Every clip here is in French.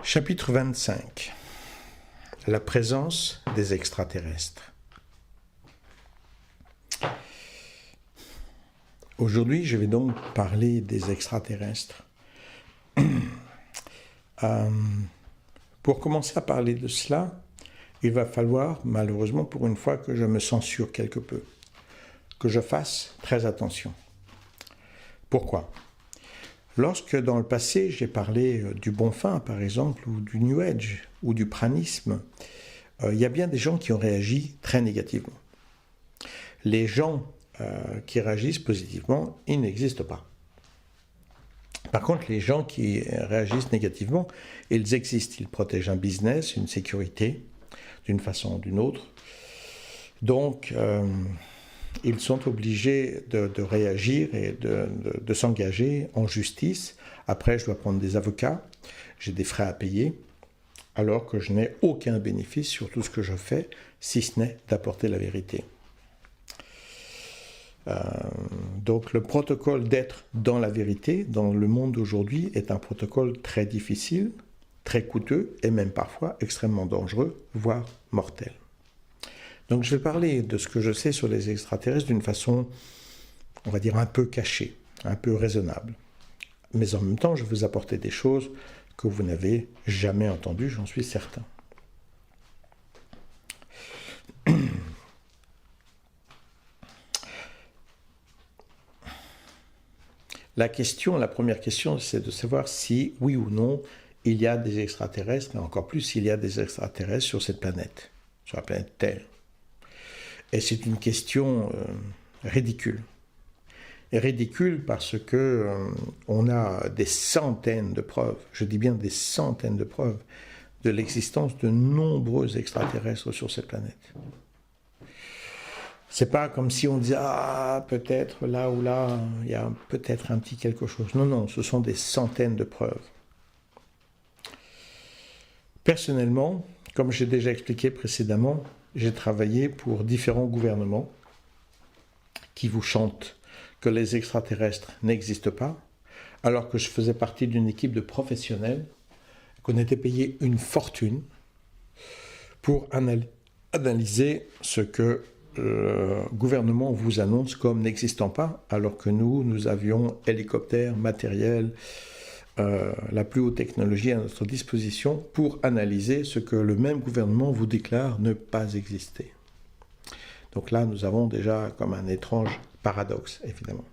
Chapitre 25. La présence des extraterrestres. Aujourd'hui, je vais donc parler des extraterrestres. Pour commencer à parler de cela, il va falloir, malheureusement pour une fois, que je me censure quelque peu, que je fasse très attention. Pourquoi ? Lorsque dans le passé j'ai parlé du bon fin par exemple, ou du New Age, ou du pranisme, il y a bien des gens qui ont réagi très négativement. Les gens qui réagissent positivement, ils n'existent pas. Par contre, les gens qui réagissent négativement, ils existent. Ils protègent un business, une sécurité, d'une façon ou d'une autre. Donc, ils sont obligés de réagir et de s'engager en justice. Après, je dois prendre des avocats, j'ai des frais à payer, alors que je n'ai aucun bénéfice sur tout ce que je fais, si ce n'est d'apporter la vérité. Donc le protocole d'être dans la vérité, dans le monde d'aujourd'hui, est un protocole très difficile, très coûteux et même parfois extrêmement dangereux, voire mortel. Donc je vais parler de ce que je sais sur les extraterrestres d'une façon, on va dire, un peu cachée, un peu raisonnable. Mais en même temps, je vais vous apporter des choses que vous n'avez jamais entendues, j'en suis certain. La première question, c'est de savoir si, oui ou non, il y a des extraterrestres, et encore plus s'il y a des extraterrestres sur cette planète, sur la planète Terre. Et c'est une question ridicule. Et ridicule parce que on a des centaines de preuves, je dis bien des centaines de preuves, de l'existence de nombreux extraterrestres sur cette planète. C'est pas comme si on disait « Ah, peut-être là ou là, il y a peut-être un petit quelque chose ». Non, non, ce sont des centaines de preuves. Personnellement, comme j'ai déjà expliqué précédemment, j'ai travaillé pour différents gouvernements qui vous chantent que les extraterrestres n'existent pas, alors que je faisais partie d'une équipe de professionnels, qu'on était payé une fortune pour analyser ce que le gouvernement vous annonce comme n'existant pas, alors que nous avions hélicoptères, matériel, la plus haute technologie à notre disposition pour analyser ce que le même gouvernement vous déclare ne pas exister. Donc là, nous avons déjà comme un étrange paradoxe, évidemment.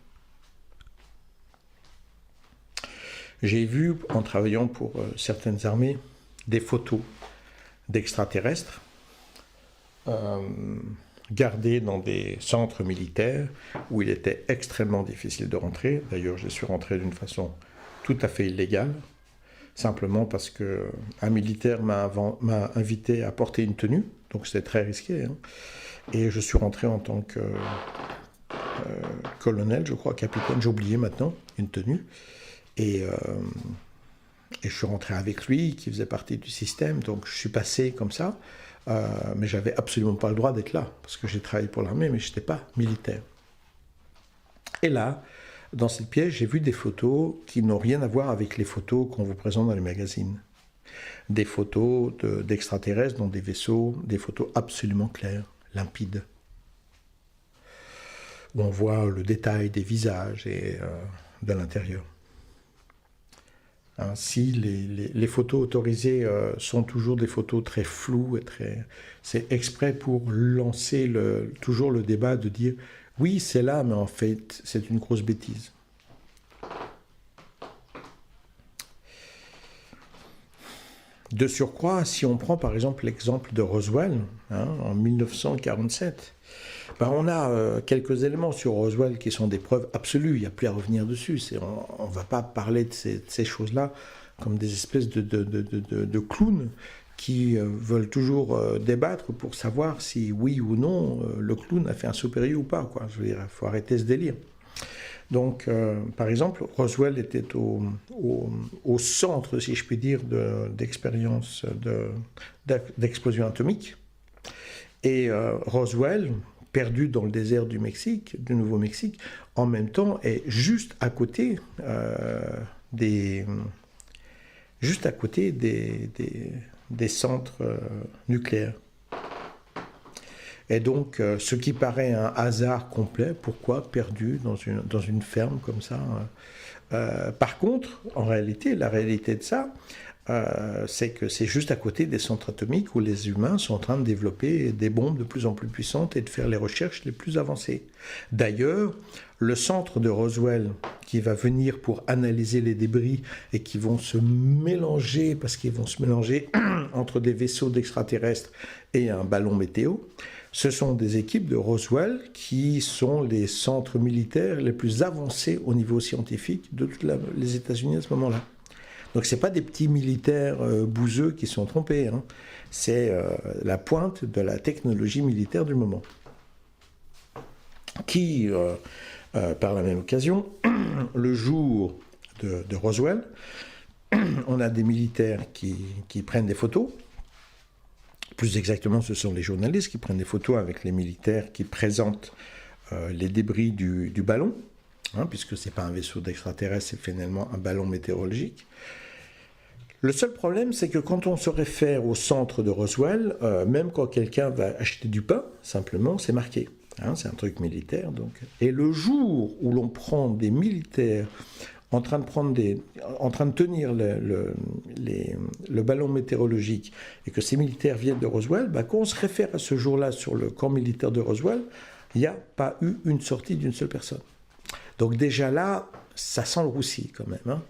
J'ai vu, en travaillant pour certaines armées, des photos d'extraterrestres gardés dans des centres militaires où il était extrêmement difficile de rentrer. D'ailleurs, je suis rentré d'une façon tout à fait illégale, simplement parce qu'un militaire m'a invité à porter une tenue, donc c'était très risqué. Hein. Et je suis rentré en tant que colonel, je crois, capitaine, j'ai oublié maintenant, une tenue. Et je suis rentré avec lui, qui faisait partie du système, donc je suis passé comme ça, mais j'avais absolument pas le droit d'être là, parce que j'ai travaillé pour l'armée, mais je n'étais pas militaire. Et là, dans cette pièce, j'ai vu des photos qui n'ont rien à voir avec les photos qu'on vous présente dans les magazines. Des photos d'extraterrestres dans des vaisseaux, des photos absolument claires, limpides, où on voit le détail des visages et de l'intérieur. Si les photos autorisées sont toujours des photos très floues, c'est exprès pour lancer toujours le débat de dire « oui, c'est là, mais en fait, c'est une grosse bêtise ». De surcroît, si on prend par exemple l'exemple de Roswell, en 1947, on a quelques éléments sur Roswell qui sont des preuves absolues, il n'y a plus à revenir dessus. On ne va pas parler de ces choses-là comme des espèces de clowns qui veulent toujours débattre pour savoir si oui ou non le clown a fait un sopérieux ou pas. Quoi. Je veux dire, il faut arrêter ce délire. Donc, par exemple, Roswell était au centre, si je puis dire, d'expériences d'explosion atomique. Et Roswell, perdu dans le désert du Nouveau-Mexique, en même temps est juste à côté juste à côté des centres nucléaires. Et donc, ce qui paraît un hasard complet, pourquoi perdu dans une ferme comme ça par contre, en réalité, la réalité de ça, c'est que c'est juste à côté des centres atomiques où les humains sont en train de développer des bombes de plus en plus puissantes et de faire les recherches les plus avancées. D'ailleurs, le centre de Roswell qui va venir pour analyser les débris et qui vont se mélanger, parce qu'ils vont se mélanger entre des vaisseaux d'extraterrestres et un ballon météo, ce sont des équipes de Roswell qui sont les centres militaires les plus avancés au niveau scientifique de tous les États-Unis à ce moment-là. Donc ce n'est pas des petits militaires bouseux qui sont trompés, hein. C'est la pointe de la technologie militaire du moment. Qui, par la même occasion, le jour de Roswell, on a des militaires qui prennent des photos. Plus exactement, ce sont les journalistes qui prennent des photos avec les militaires qui présentent les débris du ballon, hein, puisque ce n'est pas un vaisseau d'extraterrestre, c'est finalement un ballon météorologique. Le seul problème, c'est que quand on se réfère au centre de Roswell, même quand quelqu'un va acheter du pain, simplement, c'est marqué. Hein, c'est un truc militaire. Donc. Et le jour où l'on prend des militaires en train de tenir le ballon météorologique et que ces militaires viennent de Roswell, bah, quand on se réfère à ce jour-là sur le camp militaire de Roswell, il n'y a pas eu une sortie d'une seule personne. Donc déjà là, ça sent le roussi quand même. Hein.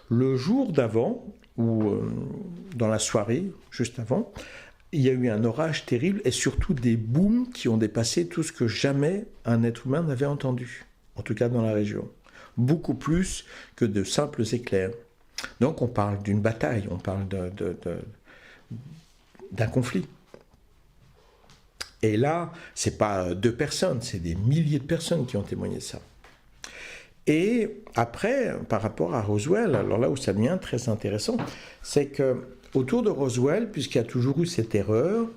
Le jour d'avant, ou dans la soirée, juste avant, il y a eu un orage terrible et surtout des booms qui ont dépassé tout ce que jamais un être humain n'avait entendu, en tout cas dans la région. Beaucoup plus que de simples éclairs. Donc on parle d'une bataille, on parle d'un conflit. Et là, ce n'est pas 2 personnes, c'est des milliers de personnes qui ont témoigné de ça. Et après, par rapport à Roswell, alors là où ça devient très intéressant, c'est que autour de Roswell, puisqu'il y a toujours eu cette erreur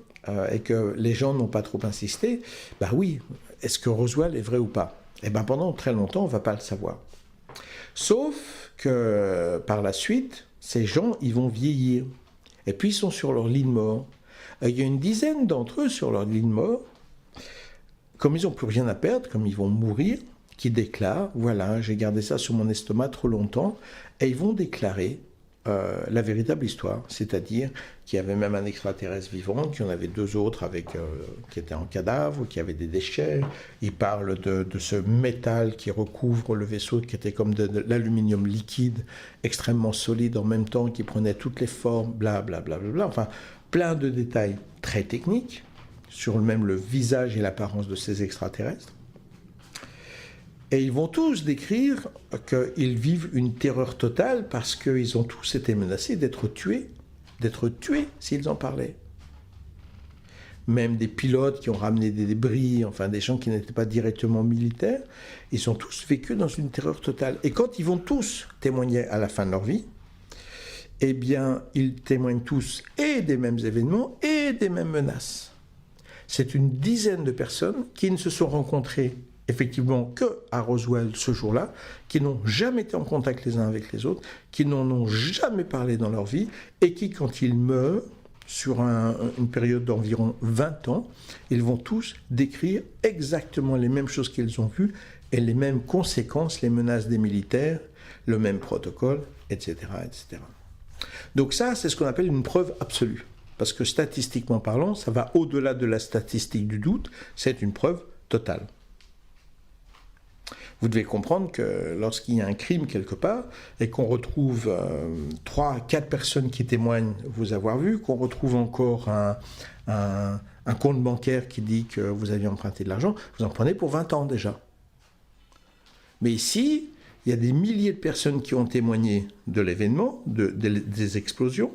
et que les gens n'ont pas trop insisté, bah oui, est-ce que Roswell est vrai ou pas? Eh bien pendant très longtemps, on ne va pas le savoir. Sauf que par la suite, ces gens, ils vont vieillir. Et puis ils sont sur leur lit de mort. Il y a une dizaine d'entre eux sur leur lit de mort, comme ils n'ont plus rien à perdre, comme ils vont mourir, qui déclarent, voilà, j'ai gardé ça sur mon estomac trop longtemps, et ils vont déclarer la véritable histoire, c'est-à-dire qu'il y avait même un extraterrestre vivant, qu'il y en avait 2 autres qui étaient en cadavre, qui avaient des déchets. Ils parlent de ce métal qui recouvre le vaisseau, qui était comme de l'aluminium liquide, extrêmement solide en même temps, qui prenait toutes les formes, blablabla. Enfin, plein de détails très techniques sur même le visage et l'apparence de ces extraterrestres. Et ils vont tous décrire qu'ils vivent une terreur totale parce qu'ils ont tous été menacés d'être tués s'ils en parlaient. Même des pilotes qui ont ramené des débris, enfin des gens qui n'étaient pas directement militaires, ils ont tous vécu dans une terreur totale. Et quand ils vont tous témoigner à la fin de leur vie, eh bien, ils témoignent tous et des mêmes événements et des mêmes menaces. C'est une dizaine de personnes qui ne se sont rencontrées effectivement que à Roswell ce jour-là, qui n'ont jamais été en contact les uns avec les autres, qui n'en ont jamais parlé dans leur vie, et qui, quand ils meurent, sur une période d'environ 20 ans, ils vont tous décrire exactement les mêmes choses qu'ils ont vues, et les mêmes conséquences, les menaces des militaires, le même protocole, etc., etc. Donc ça, c'est ce qu'on appelle une preuve absolue. Parce que statistiquement parlant, ça va au-delà de la statistique du doute, c'est une preuve totale. Vous devez comprendre que lorsqu'il y a un crime quelque part et qu'on retrouve 3-4 personnes qui témoignent vous avoir vu, qu'on retrouve encore un compte bancaire qui dit que vous aviez emprunté de l'argent, vous en prenez pour 20 ans déjà. Mais ici, il y a des milliers de personnes qui ont témoigné de l'événement, des explosions.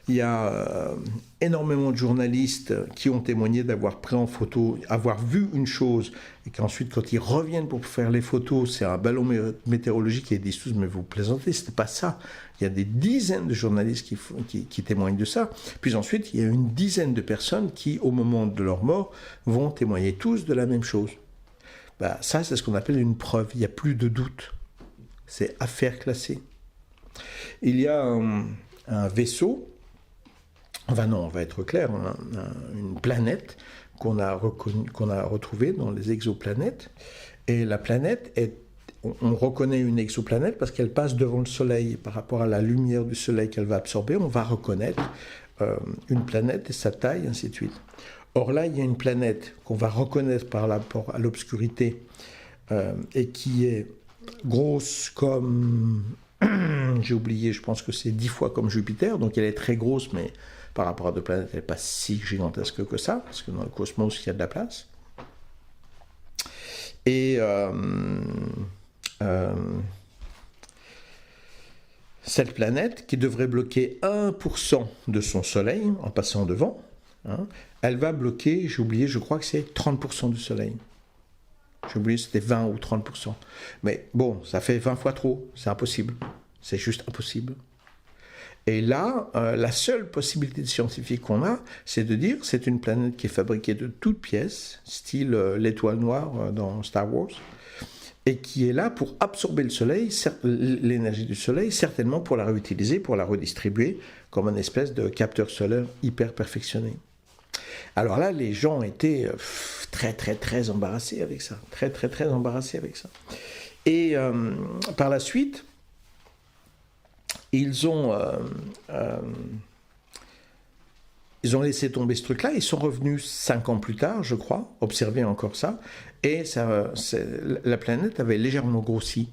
Il y a énormément de journalistes qui ont témoigné d'avoir pris en photo, avoir vu une chose, et qu'ensuite, quand ils reviennent pour faire les photos, c'est un ballon météorologique, et ils disent tous, mais vous plaisantez, c'était pas ça. Il y a des dizaines de journalistes qui témoignent de ça. Puis ensuite, il y a une dizaine de personnes qui, au moment de leur mort, vont témoigner tous de la même chose. Bah, ça, c'est ce qu'on appelle une preuve. Il n'y a plus de doute. C'est affaire classée. Il y a un vaisseau, enfin non, on va être clair, une planète qu'on a retrouvée dans les exoplanètes. Et la planète on reconnaît une exoplanète parce qu'elle passe devant le Soleil. Par rapport à la lumière du Soleil qu'elle va absorber, on va reconnaître une planète et sa taille, ainsi de suite. Or là, il y a une planète qu'on va reconnaître par rapport à l'obscurité et qui est grosse comme... J'ai oublié, je pense que c'est 10 fois comme Jupiter, donc elle est très grosse, mais par rapport à d'autres planètes, elle n'est pas si gigantesque que ça, parce que dans le cosmos, il y a de la place. Et cette planète, qui devrait bloquer 1% de son Soleil en passant devant, hein, elle va bloquer, j'ai oublié, je crois que c'est 30% du Soleil. J'ai oublié, c'était 20 ou 30%. Mais bon, ça fait 20 fois trop, c'est impossible. C'est juste impossible. Et là, la seule possibilité scientifique qu'on a, c'est de dire c'est une planète qui est fabriquée de toutes pièces, style l'étoile noire dans Star Wars, et qui est là pour absorber le Soleil, l'énergie du Soleil, certainement pour la réutiliser, pour la redistribuer, comme une espèce de capteur solaire hyper perfectionné. Alors là, les gens étaient très embarrassés avec ça, très embarrassés avec ça. Et par la suite, ils ont laissé tomber ce truc-là, ils sont revenus 5 ans plus tard, je crois, observer encore ça, et la planète avait légèrement grossi.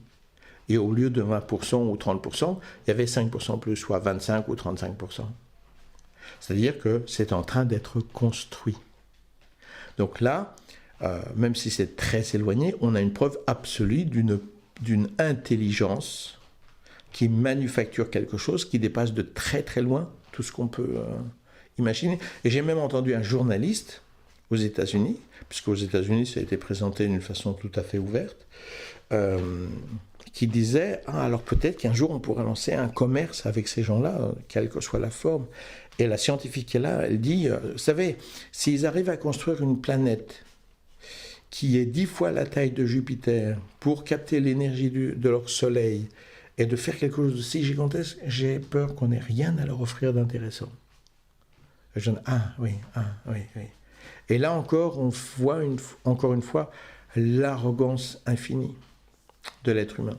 Et au lieu de 20% ou 30%, il y avait 5% plus, soit 25 ou 35%. C'est-à-dire que c'est en train d'être construit. Donc là, même si c'est très éloigné, on a une preuve absolue d'une intelligence qui manufacture quelque chose qui dépasse de très loin tout ce qu'on peut imaginer. Et j'ai même entendu un journaliste aux États-Unis, puisque aux États-Unis ça a été présenté d'une façon tout à fait ouverte, qui disait alors peut-être qu'un jour on pourra lancer un commerce avec ces gens-là, quelle que soit la forme. Et la scientifique qui est là, elle dit vous savez, s'ils arrivent à construire une planète qui est 10 fois la taille de Jupiter pour capter l'énergie de leur soleil et de faire quelque chose de si gigantesque, j'ai peur qu'on n'ait rien à leur offrir d'intéressant. Je dis, oui. Et là encore, on voit encore une fois l'arrogance infinie de l'être humain.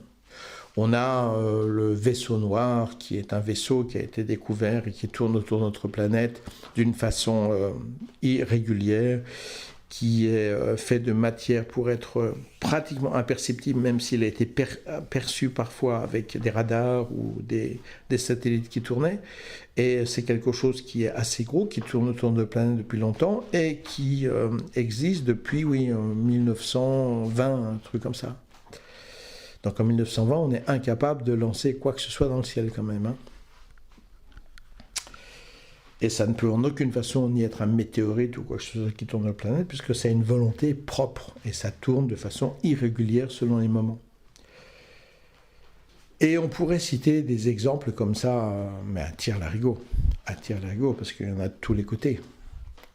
On a le vaisseau noir, qui est un vaisseau qui a été découvert et qui tourne autour de notre planète d'une façon irrégulière, qui est fait de matière pour être pratiquement imperceptible, même s'il a été perçu parfois avec des radars ou des satellites qui tournaient. Et c'est quelque chose qui est assez gros, qui tourne autour de la planète depuis longtemps et qui existe depuis 1920, un truc comme ça. Donc en 1920, on est incapable de lancer quoi que ce soit dans le ciel quand même. Hein. Et ça ne peut en aucune façon ni être un météorite ou quoi que ce soit qui tourne dans la planète, puisque c'est une volonté propre, et ça tourne de façon irrégulière selon les moments. Et on pourrait citer des exemples comme ça, mais à tire-larigot, parce qu'il y en a de tous les côtés.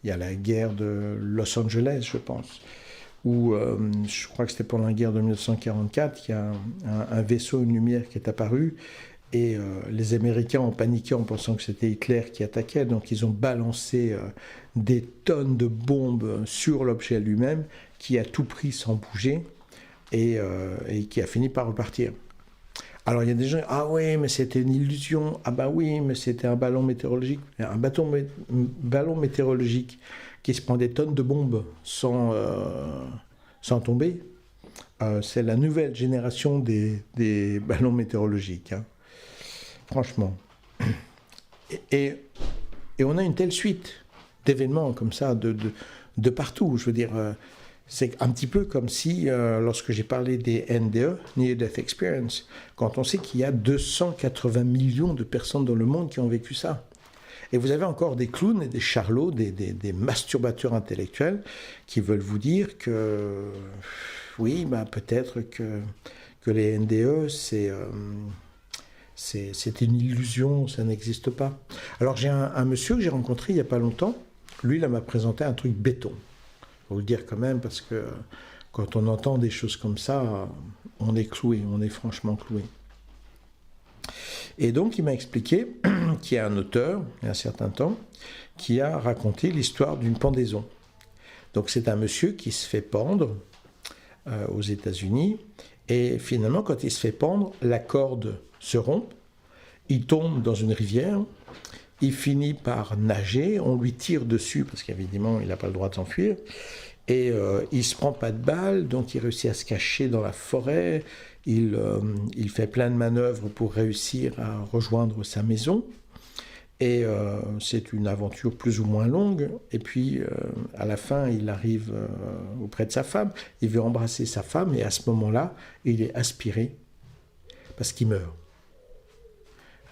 Il y a la guerre de Los Angeles, je pense, où je crois que c'était pendant la guerre de 1944, il y a un vaisseau, une lumière qui est apparue, et les Américains ont paniqué en pensant que c'était Hitler qui attaquait, donc ils ont balancé des tonnes de bombes sur l'objet lui-même, qui a tout pris sans bouger, et qui a fini par repartir. Alors il y a des gens, ah oui, mais c'était une illusion, ah bah oui, mais c'était un ballon météorologique, ballon météorologique qui se prend des tonnes de bombes sans tomber, c'est la nouvelle génération des ballons météorologiques, hein. Franchement. Et on a une telle suite d'événements comme ça, de partout. Je veux dire, c'est un petit peu comme si, lorsque j'ai parlé des NDE, Near Death Experience, quand on sait qu'il y a 280 millions de personnes dans le monde qui ont vécu ça. Et vous avez encore des clowns et des charlots, des masturbateurs intellectuels qui veulent vous dire que, oui, bah, peut-être que les NDE, c'est une illusion, ça n'existe pas. Alors j'ai un monsieur que j'ai rencontré il n'y a pas longtemps, lui il m'a présenté un truc béton. Il faut le dire quand même, parce que quand on entend des choses comme ça, on est cloué, on est franchement cloué. Et donc il m'a expliqué qui est un auteur, il y a un certain temps, qui a raconté l'histoire d'une pendaison. Donc c'est un monsieur qui se fait pendre aux États-Unis, et finalement, quand il se fait pendre, la corde se rompt, il tombe dans une rivière, il finit par nager, on lui tire dessus, parce qu'évidemment, il n'a pas le droit de s'enfuir, et il ne se prend pas de balles, donc il réussit à se cacher dans la forêt, il fait plein de manœuvres pour réussir à rejoindre sa maison, et c'est une aventure plus ou moins longue, et puis à la fin, il arrive auprès de sa femme, il veut embrasser sa femme, et à ce moment-là, il est aspiré, parce qu'il meurt.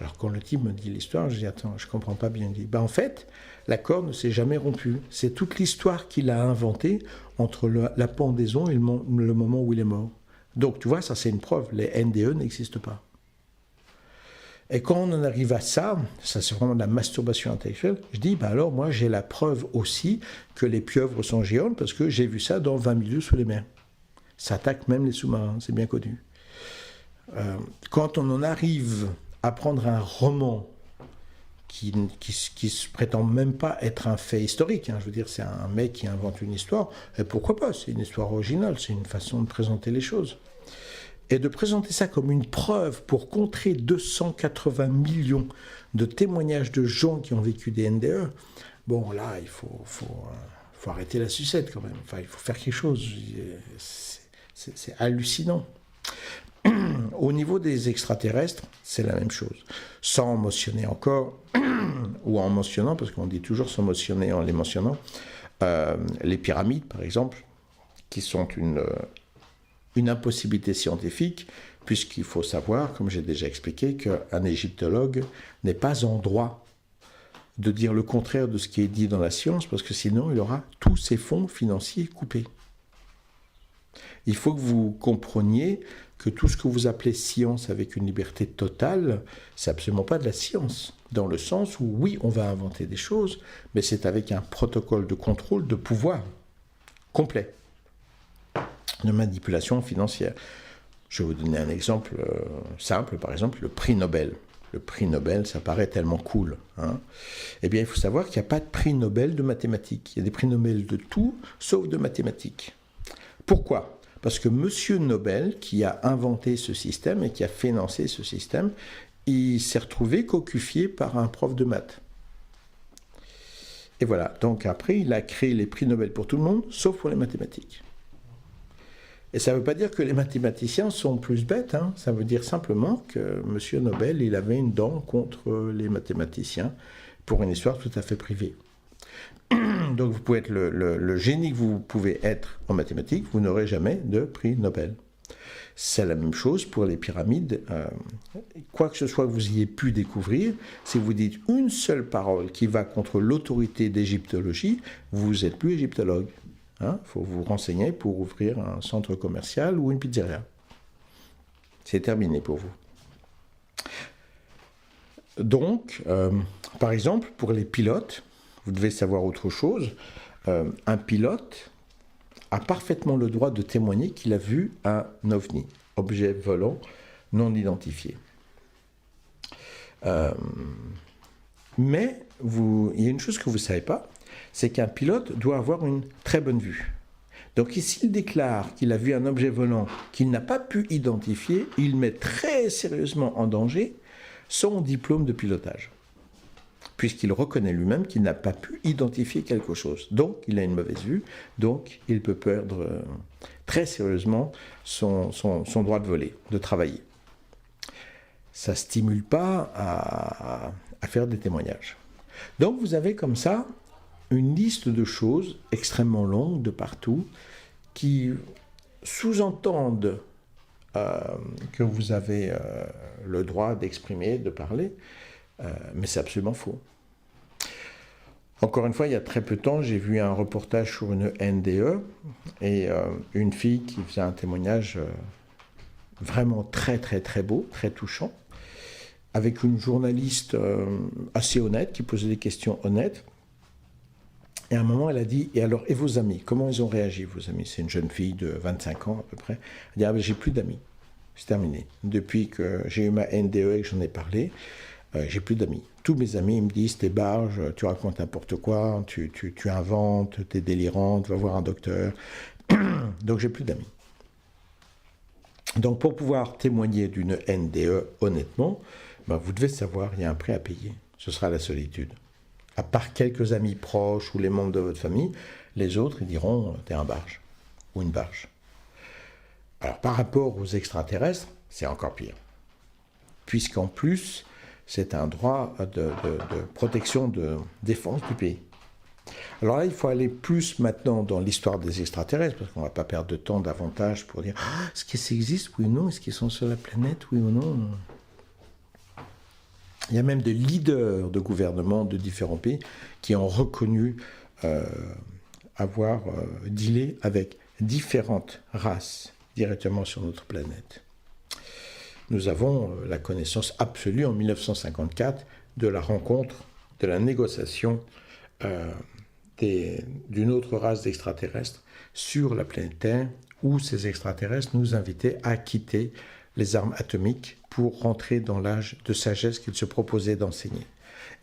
Alors quand le type me dit l'histoire, je dis attends, je comprends pas bien. Il dit en fait, la corde ne s'est jamais rompue. C'est toute l'histoire qu'il a inventée entre la pendaison et le moment où il est mort. Donc tu vois, ça c'est une preuve. Les NDE n'existent pas. Et quand on en arrive à ça c'est vraiment de la masturbation intellectuelle. Je dis alors moi j'ai la preuve aussi que les pieuvres sont géantes parce que j'ai vu ça dans 20 milieux sous les mers. Ça attaque même les sous-marins, c'est bien connu. Quand on en arrive à prendre un roman qui se prétend même pas être un fait historique, je veux dire, c'est un mec qui invente une histoire, et pourquoi pas, c'est une histoire originale, c'est une façon de présenter les choses. Et de présenter ça comme une preuve pour contrer 280 millions de témoignages de gens qui ont vécu des NDE, bon là, il faut arrêter la sucette quand même, enfin, il faut faire quelque chose, c'est hallucinant. Au niveau des extraterrestres, c'est la même chose. Sans mentionner encore, ou en mentionnant, parce qu'on dit toujours sans mentionner en les mentionnant, les pyramides, par exemple, qui sont une impossibilité scientifique, puisqu'il faut savoir, comme j'ai déjà expliqué, qu'un égyptologue n'est pas en droit de dire le contraire de ce qui est dit dans la science, parce que sinon il aura tous ses fonds financiers coupés. Il faut que vous compreniez que tout ce que vous appelez science avec une liberté totale, c'est absolument pas de la science. Dans le sens où, oui, on va inventer des choses, mais c'est avec un protocole de contrôle de pouvoir complet, de manipulation financière. Je vais vous donner un exemple simple, par exemple, le prix Nobel. Le prix Nobel, ça paraît tellement cool. Eh bien, il faut savoir qu'il n'y a pas de prix Nobel de mathématiques. Il y a des prix Nobel de tout, sauf de mathématiques. Pourquoi ? Parce que M. Nobel, qui a inventé ce système et qui a financé ce système, il s'est retrouvé cocufié par un prof de maths. Et voilà, donc après, il a créé les prix Nobel pour tout le monde, sauf pour les mathématiques. Et ça ne veut pas dire que les mathématiciens sont plus bêtes, ça veut dire simplement que M. Nobel, il avait une dent contre les mathématiciens pour une histoire tout à fait privée. Donc vous pouvez être le génie que vous pouvez être en mathématiques, vous n'aurez jamais de prix Nobel. C'est la même chose pour les pyramides. Quoi que ce soit que vous ayez pu découvrir, si vous dites une seule parole qui va contre l'autorité d'égyptologie, vous n'êtes plus égyptologue. Faut vous renseigner pour ouvrir un centre commercial ou une pizzeria. C'est terminé pour vous. Donc, par exemple, pour les pilotes, vous devez savoir autre chose. Un pilote a parfaitement le droit de témoigner qu'il a vu un ovni, objet volant non identifié. Mais il y a une chose que vous ne savez pas, c'est qu'un pilote doit avoir une très bonne vue. Donc s'il déclare qu'il a vu un objet volant qu'il n'a pas pu identifier, il met très sérieusement en danger son diplôme de pilotage, puisqu'il reconnaît lui-même qu'il n'a pas pu identifier quelque chose. Donc il a une mauvaise vue, donc il peut perdre très sérieusement son droit de voler, de travailler. Ça ne stimule pas à faire des témoignages. Donc vous avez comme ça une liste de choses extrêmement longue de partout qui sous-entendent que vous avez le droit d'exprimer, de parler, mais c'est absolument faux. Encore une fois, il y a très peu de temps, j'ai vu un reportage sur une NDE et une fille qui faisait un témoignage vraiment très très très beau, très touchant, avec une journaliste assez honnête qui posait des questions honnêtes. Et à un moment, elle a dit, et alors, et vos amis, comment ils ont réagi, vos amis? C'est une jeune fille de 25 ans à peu près. Elle dit, ah ben j'ai plus d'amis, c'est terminé. Depuis que j'ai eu ma NDE et que j'en ai parlé, j'ai plus d'amis. Tous mes amis me disent, t'es barge, tu racontes n'importe quoi, tu inventes, t'es délirante, va voir un docteur. Donc j'ai plus d'amis. Donc pour pouvoir témoigner d'une NDE honnêtement, vous devez savoir, il y a un prix à payer. Ce sera la solitude. À part quelques amis proches ou les membres de votre famille, les autres, ils diront, t'es un barge ou une barge. Alors par rapport aux extraterrestres, c'est encore pire. Puisqu'en plus, c'est un droit de protection, de défense du pays. Alors là, il faut aller plus maintenant dans l'histoire des extraterrestres, parce qu'on ne va pas perdre de temps davantage pour dire est-ce que ça existe, oui ou non? Est-ce qu'ils sont sur la planète, oui ou non? Il y a même des leaders de gouvernements de différents pays qui ont reconnu avoir dealé avec différentes races directement sur notre planète. Nous avons la connaissance absolue en 1954 de la rencontre, de la négociation d'une autre race d'extraterrestres sur la planète Terre, où ces extraterrestres nous invitaient à quitter les armes atomiques pour rentrer dans l'âge de sagesse qu'ils se proposaient d'enseigner.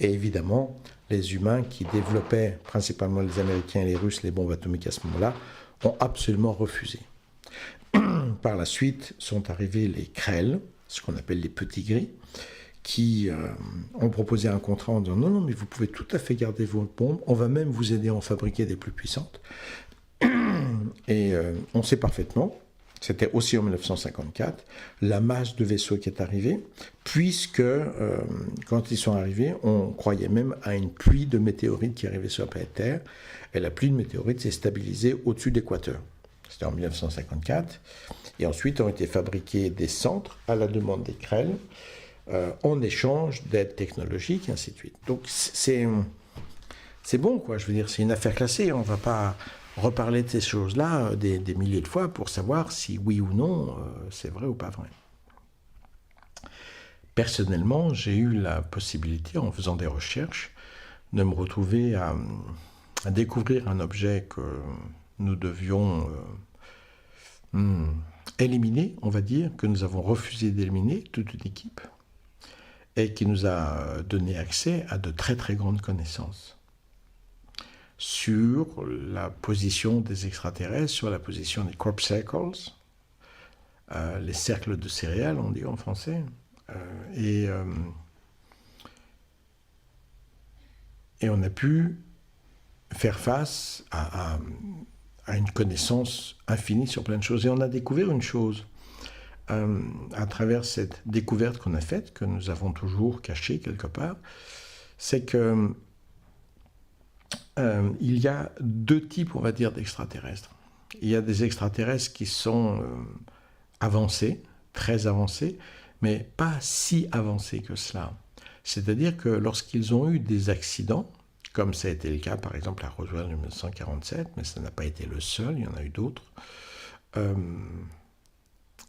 Et évidemment, les humains qui développaient, principalement les Américains et les Russes, les bombes atomiques à ce moment-là, ont absolument refusé. Par la suite sont arrivés les Krell, ce qu'on appelle les petits gris, qui ont proposé un contrat en disant non, mais vous pouvez tout à fait garder vos bombes, on va même vous aider à en fabriquer des plus puissantes. Et on sait parfaitement, c'était aussi en 1954, la masse de vaisseaux qui est arrivée, puisque quand ils sont arrivés, on croyait même à une pluie de météorites qui arrivait sur la planète Terre, et la pluie de météorites s'est stabilisée au-dessus de l'équateur. C'était en 1954, et ensuite ont été fabriqués des centres à la demande des Krell, en échange d'aides technologiques, et ainsi de suite. Donc c'est bon, quoi. Je veux dire, c'est une affaire classée. On ne va pas reparler de ces choses-là des milliers de fois pour savoir si oui ou non c'est vrai ou pas vrai. Personnellement, j'ai eu la possibilité, en faisant des recherches, de me retrouver à découvrir un objet que nous devions éliminer, on va dire, que nous avons refusé d'éliminer, toute une équipe, et qui nous a donné accès à de très très grandes connaissances sur la position des extraterrestres, sur la position des crop circles, les cercles de céréales, on dit en français, et on a pu faire face à une connaissance infinie sur plein de choses. Et on a découvert une chose, à travers cette découverte qu'on a faite, que nous avons toujours cachée quelque part, c'est que il y a deux types, on va dire, d'extraterrestres. Il y a des extraterrestres qui sont avancés, très avancés, mais pas si avancés que cela. C'est-à-dire que lorsqu'ils ont eu des accidents, comme ça a été le cas par exemple à Roswell en 1947, mais ça n'a pas été le seul, il y en a eu d'autres,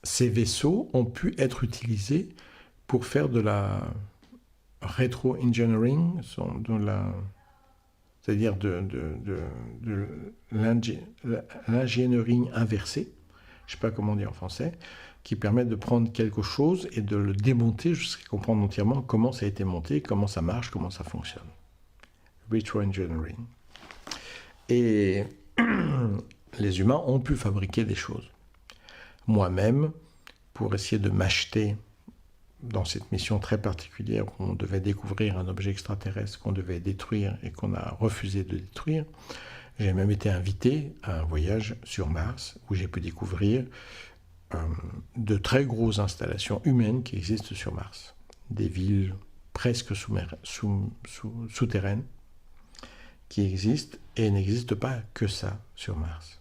ces vaisseaux ont pu être utilisés pour faire de la rétro-engineering, c'est-à-dire de l'ingénierie inversée, je ne sais pas comment dire en français, qui permet de prendre quelque chose et de le démonter jusqu'à comprendre entièrement comment ça a été monté, comment ça marche, comment ça fonctionne. Retro-engineering. Et les humains ont pu fabriquer des choses. Moi-même, pour essayer de m'acheter dans cette mission très particulière où on devait découvrir un objet extraterrestre qu'on devait détruire et qu'on a refusé de détruire, j'ai même été invité à un voyage sur Mars où j'ai pu découvrir de très grosses installations humaines qui existent sur Mars. Des villes presque souterraines qui existent et n'existent pas que ça sur Mars.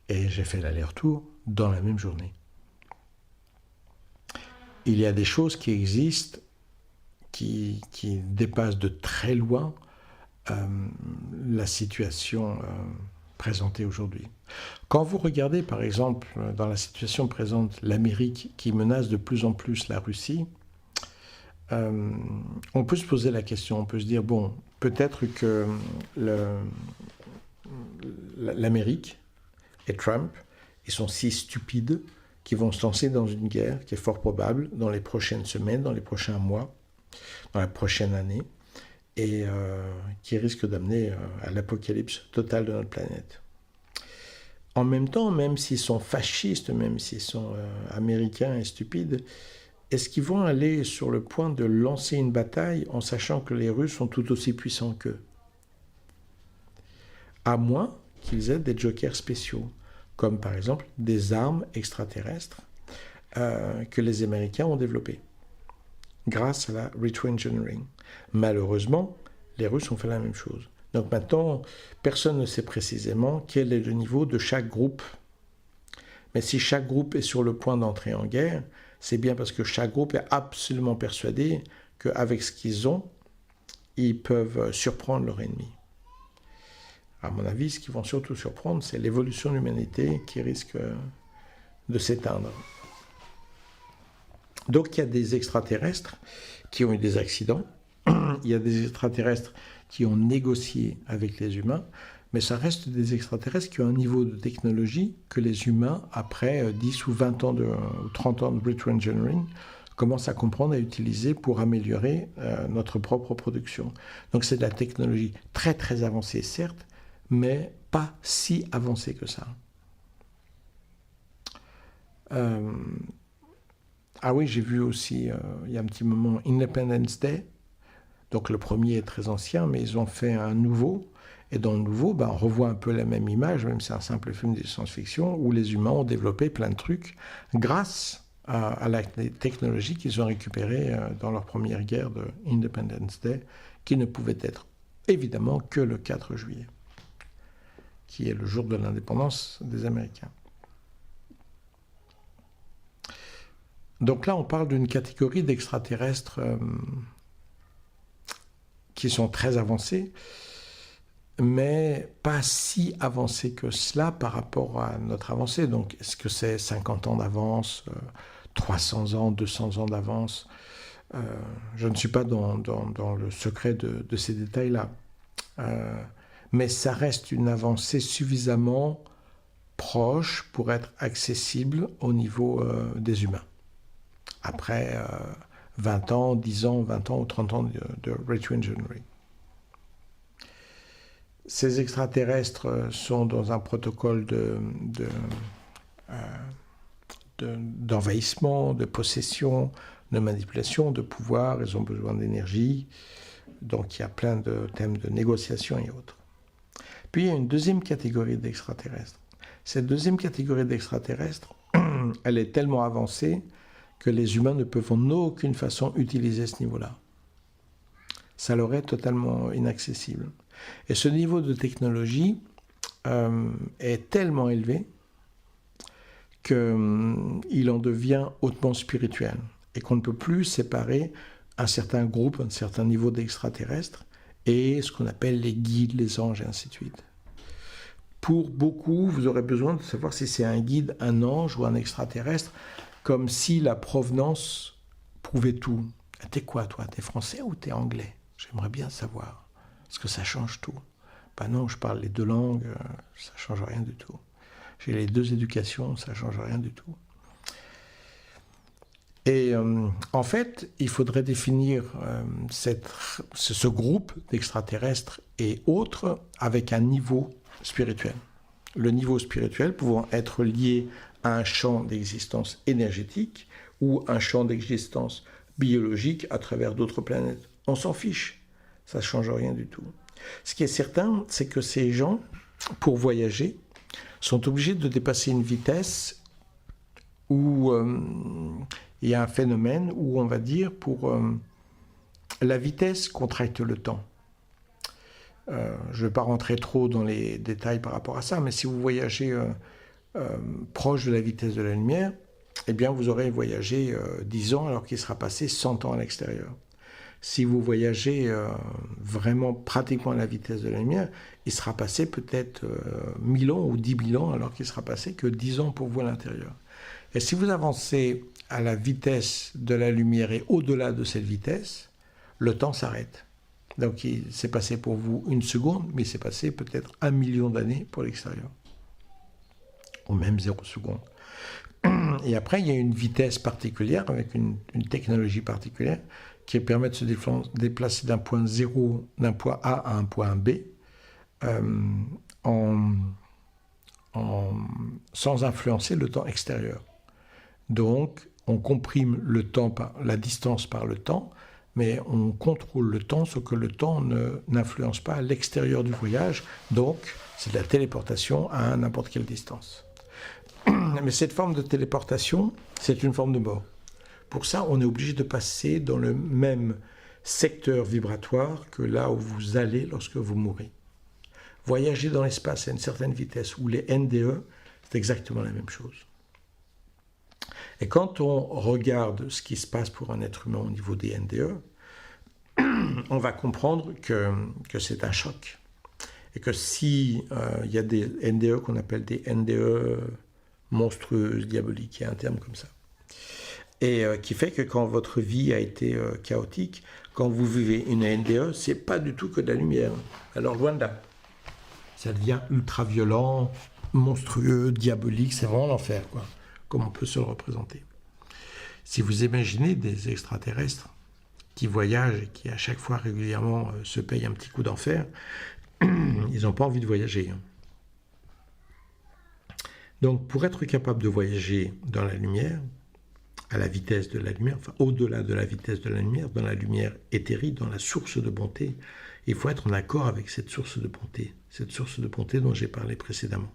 Et j'ai fait l'aller-retour dans la même journée. Il y a des choses qui existent qui dépassent de très loin la situation présentée aujourd'hui. Quand vous regardez par exemple dans la situation présente l'Amérique qui menace de plus en plus la Russie, on peut se poser la question, on peut se dire bon, peut-être que l'Amérique et Trump, ils sont si stupides qu'ils vont se lancer dans une guerre qui est fort probable dans les prochaines semaines, dans les prochains mois, dans la prochaine année, et qui risque d'amener à l'apocalypse totale de notre planète. En même temps, même s'ils sont fascistes, même s'ils sont américains et stupides, est-ce qu'ils vont aller sur le point de lancer une bataille en sachant que les Russes sont tout aussi puissants qu'eux? À moins qu'ils aient des jokers spéciaux, comme par exemple des armes extraterrestres que les Américains ont développées, grâce à la retroengineering. Malheureusement, les Russes ont fait la même chose. Donc maintenant, personne ne sait précisément quel est le niveau de chaque groupe. Mais si chaque groupe est sur le point d'entrer en guerre, c'est bien parce que chaque groupe est absolument persuadé qu'avec ce qu'ils ont, ils peuvent surprendre leur ennemi. À mon avis, ce qu'ils vont surtout surprendre, c'est l'évolution de l'humanité qui risque de s'éteindre. Donc il y a des extraterrestres qui ont eu des accidents, il y a des extraterrestres qui ont négocié avec les humains, mais ça reste des extraterrestres qui ont un niveau de technologie que les humains, après 10 ou 20 ans ou 30 ans de retroengineering, commencent à comprendre et à utiliser pour améliorer notre propre production. Donc c'est de la technologie très très avancée, certes, mais pas si avancée que ça. Ah oui, j'ai vu aussi, il y a un petit moment, Independence Day. Donc le premier est très ancien, mais ils ont fait un nouveau. Et dans le nouveau, on revoit un peu la même image, même si c'est un simple film de science-fiction, où les humains ont développé plein de trucs grâce à la technologie qu'ils ont récupérée dans leur première guerre de Independence Day, qui ne pouvait être évidemment que le 4 juillet, qui est le jour de l'indépendance des Américains. Donc là, on parle d'une catégorie d'extraterrestres qui sont très avancés, mais pas si avancés que cela par rapport à notre avancée. Donc, est-ce que c'est 50 ans d'avance, 300 ans, 200 ans d'avance? Je ne suis pas dans le secret de ces détails-là. Mais ça reste une avancée suffisamment proche pour être accessible au niveau des humains. Après 20 ans, 10 ans, 20 ans ou 30 ans de retroengineering. Ces extraterrestres sont dans un protocole d'envahissement, de possession, de manipulation, de pouvoir. Ils ont besoin d'énergie. Donc il y a plein de thèmes de négociation et autres. Puis il y a une deuxième catégorie d'extraterrestres. Cette deuxième catégorie d'extraterrestres, elle est tellement avancée que les humains ne peuvent en aucune façon utiliser ce niveau-là. Ça leur est totalement inaccessible. Et ce niveau de technologie est tellement élevé qu'il en devient hautement spirituel et qu'on ne peut plus séparer un certain groupe, un certain niveau d'extraterrestres et ce qu'on appelle les guides, les anges et ainsi de suite. Pour beaucoup, vous aurez besoin de savoir si c'est un guide, un ange ou un extraterrestre, comme si la provenance prouvait tout. T'es quoi, toi? T'es français ou t'es anglais? J'aimerais bien savoir. Parce que ça change tout. Ben non, je parle les deux langues, ça ne change rien du tout. J'ai les deux éducations, ça ne change rien du tout. Et en fait, il faudrait définir ce groupe d'extraterrestres et autres avec un niveau spirituel. Le niveau spirituel pouvant être lié à un champ d'existence énergétique ou un champ d'existence biologique à travers d'autres planètes. On s'en fiche, ça ne change rien du tout. Ce qui est certain, c'est que ces gens, pour voyager, sont obligés de dépasser une vitesse où il y a un phénomène où on va dire pour la vitesse contracte le temps. Je ne vais pas rentrer trop dans les détails par rapport à ça, mais si vous voyagez proche de la vitesse de la lumière, eh bien vous aurez voyagé 10 ans alors qu'il sera passé 100 ans à l'extérieur. Si vous voyagez vraiment pratiquement à la vitesse de la lumière, il sera passé peut-être 1000 ans ou 10 000 ans alors qu'il sera passé que 10 ans pour vous à l'intérieur. Et si vous avancez à la vitesse de la lumière et au-delà de cette vitesse, le temps s'arrête. Donc il s'est passé pour vous une seconde, mais il s'est passé peut-être 1 million d'années pour l'extérieur. Ou même 0 seconde. Et après, il y a une vitesse particulière, avec une technologie particulière, qui permet de se déplacer d'un point 0, d'un point A à un point B, sans influencer le temps extérieur. Donc, on comprime le temps la distance par le temps, mais on contrôle le temps, ce que le temps n'influence pas l'extérieur du voyage. Donc, c'est de la téléportation à n'importe quelle distance. Mais cette forme de téléportation, c'est une forme de mort. Pour ça, on est obligé de passer dans le même secteur vibratoire que là où vous allez lorsque vous mourrez. Voyager dans l'espace à une certaine vitesse, ou les NDE, c'est exactement la même chose. Et quand on regarde ce qui se passe pour un être humain au niveau des NDE, on va comprendre que c'est un choc. Et que si y a des NDE qu'on appelle des NDE monstrueuses, diaboliques, il y a un terme comme ça, et qui fait que quand votre vie a été chaotique, quand vous vivez une NDE, c'est pas du tout que de la lumière. Alors loin de là. Ça devient ultra violent, monstrueux, diabolique, c'est vraiment l'enfer, quoi, comme on peut se le représenter. Si vous imaginez des extraterrestres qui voyagent et qui à chaque fois régulièrement se payent un petit coup d'enfer, ils n'ont pas envie de voyager. Donc pour être capable de voyager dans la lumière, à la vitesse de la lumière, enfin au-delà de la vitesse de la lumière, dans la lumière éthérique, dans la source de bonté, il faut être en accord avec cette source de bonté dont j'ai parlé précédemment.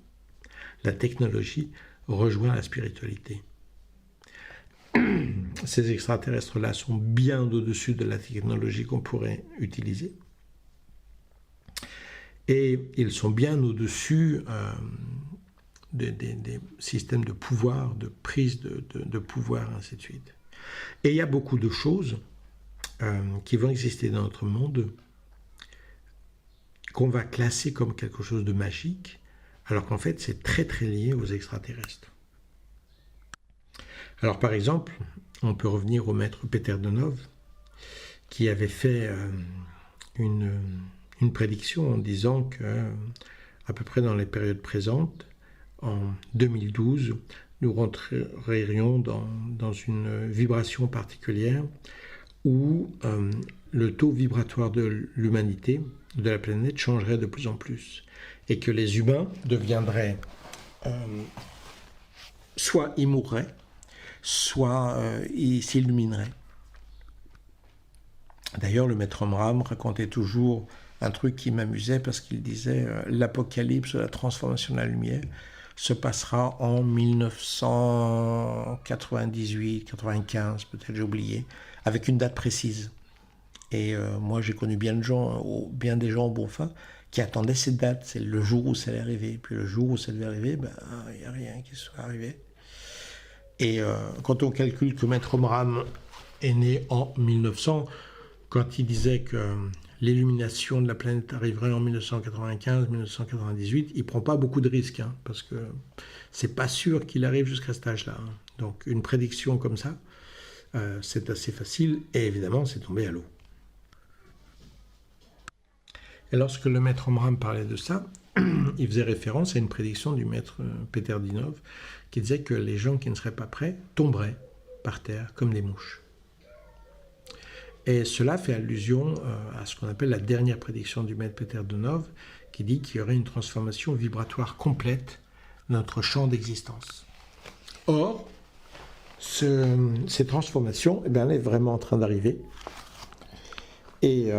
La technologie rejoint la spiritualité. Ces extraterrestres-là sont bien au-dessus de la technologie qu'on pourrait utiliser. Et ils sont bien au-dessus des systèmes de pouvoir, de prise de pouvoir, ainsi de suite. Et il y a beaucoup de choses qui vont exister dans notre monde qu'on va classer comme quelque chose de magique, alors qu'en fait c'est très très lié aux extraterrestres. Alors par exemple, on peut revenir au maître Peter Donov, qui avait fait une prédiction en disant que, à peu près dans les périodes présentes, en 2012, nous rentrerions dans une vibration particulière où le taux vibratoire de l'humanité, de la planète, changerait de plus en plus. Et que les humains deviendraient, soit ils mourraient, soit ils s'illumineraient. D'ailleurs, le maître Omram racontait toujours un truc qui m'amusait parce qu'il disait l'apocalypse, la transformation de la lumière, se passera en 1998, 95, peut-être j'ai oublié, avec une date précise. Et moi, j'ai connu bien des gens au bon fin qui attendaient cette date. C'est le jour où ça allait arriver. Puis le jour où ça devait arriver, il n'y a rien qui soit arrivé. Et quand on calcule que Maître Omram est né en 1900, quand il disait que l'illumination de la planète arriverait en 1995-1998, il ne prend pas beaucoup de risques, parce que c'est pas sûr qu'il arrive jusqu'à cet âge-là. Donc une prédiction comme ça, c'est assez facile, et évidemment, c'est tombé à l'eau. Et lorsque le maître Omram parlait de ça, il faisait référence à une prédiction du maître Peter Donov qui disait que les gens qui ne seraient pas prêts tomberaient par terre comme des mouches. Et cela fait allusion à ce qu'on appelle la dernière prédiction du maître Peter Donov, qui dit qu'il y aurait une transformation vibratoire complète de notre champ d'existence. Or, ces transformations, elle est vraiment en train d'arriver. Et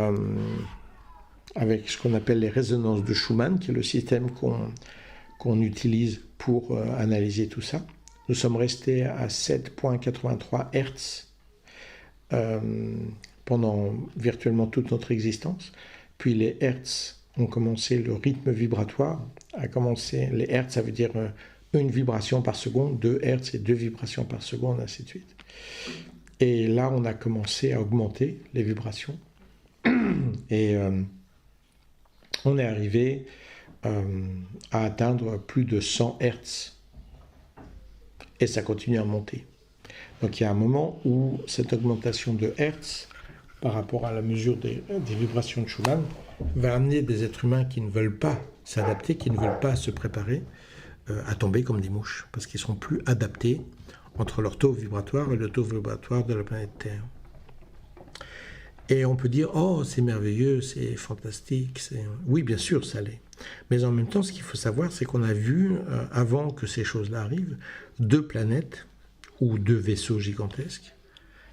avec ce qu'on appelle les résonances de Schumann, qui est le système qu'on utilise pour analyser tout ça, nous sommes restés à 7,83 Hz pendant virtuellement toute notre existence. Puis les Hertz ont commencé, le rythme vibratoire a commencé. Les Hertz, ça veut dire une vibration par seconde, 2 Hertz et 2 vibrations par seconde, ainsi de suite. Et là, on a commencé à augmenter les vibrations. Et on est arrivé à atteindre plus de 100 Hertz. Et ça continue à monter. Donc il y a un moment où cette augmentation de Hertz, par rapport à la mesure des vibrations de Schumann, va amener des êtres humains qui ne veulent pas s'adapter, qui ne veulent pas se préparer, à tomber comme des mouches, parce qu'ils ne seront plus adaptés entre leur taux vibratoire et le taux vibratoire de la planète Terre. Et on peut dire, oh, c'est merveilleux, c'est fantastique. Oui, bien sûr, ça l'est. Mais en même temps, ce qu'il faut savoir, c'est qu'on a vu, avant que ces choses-là arrivent, 2 planètes ou 2 vaisseaux gigantesques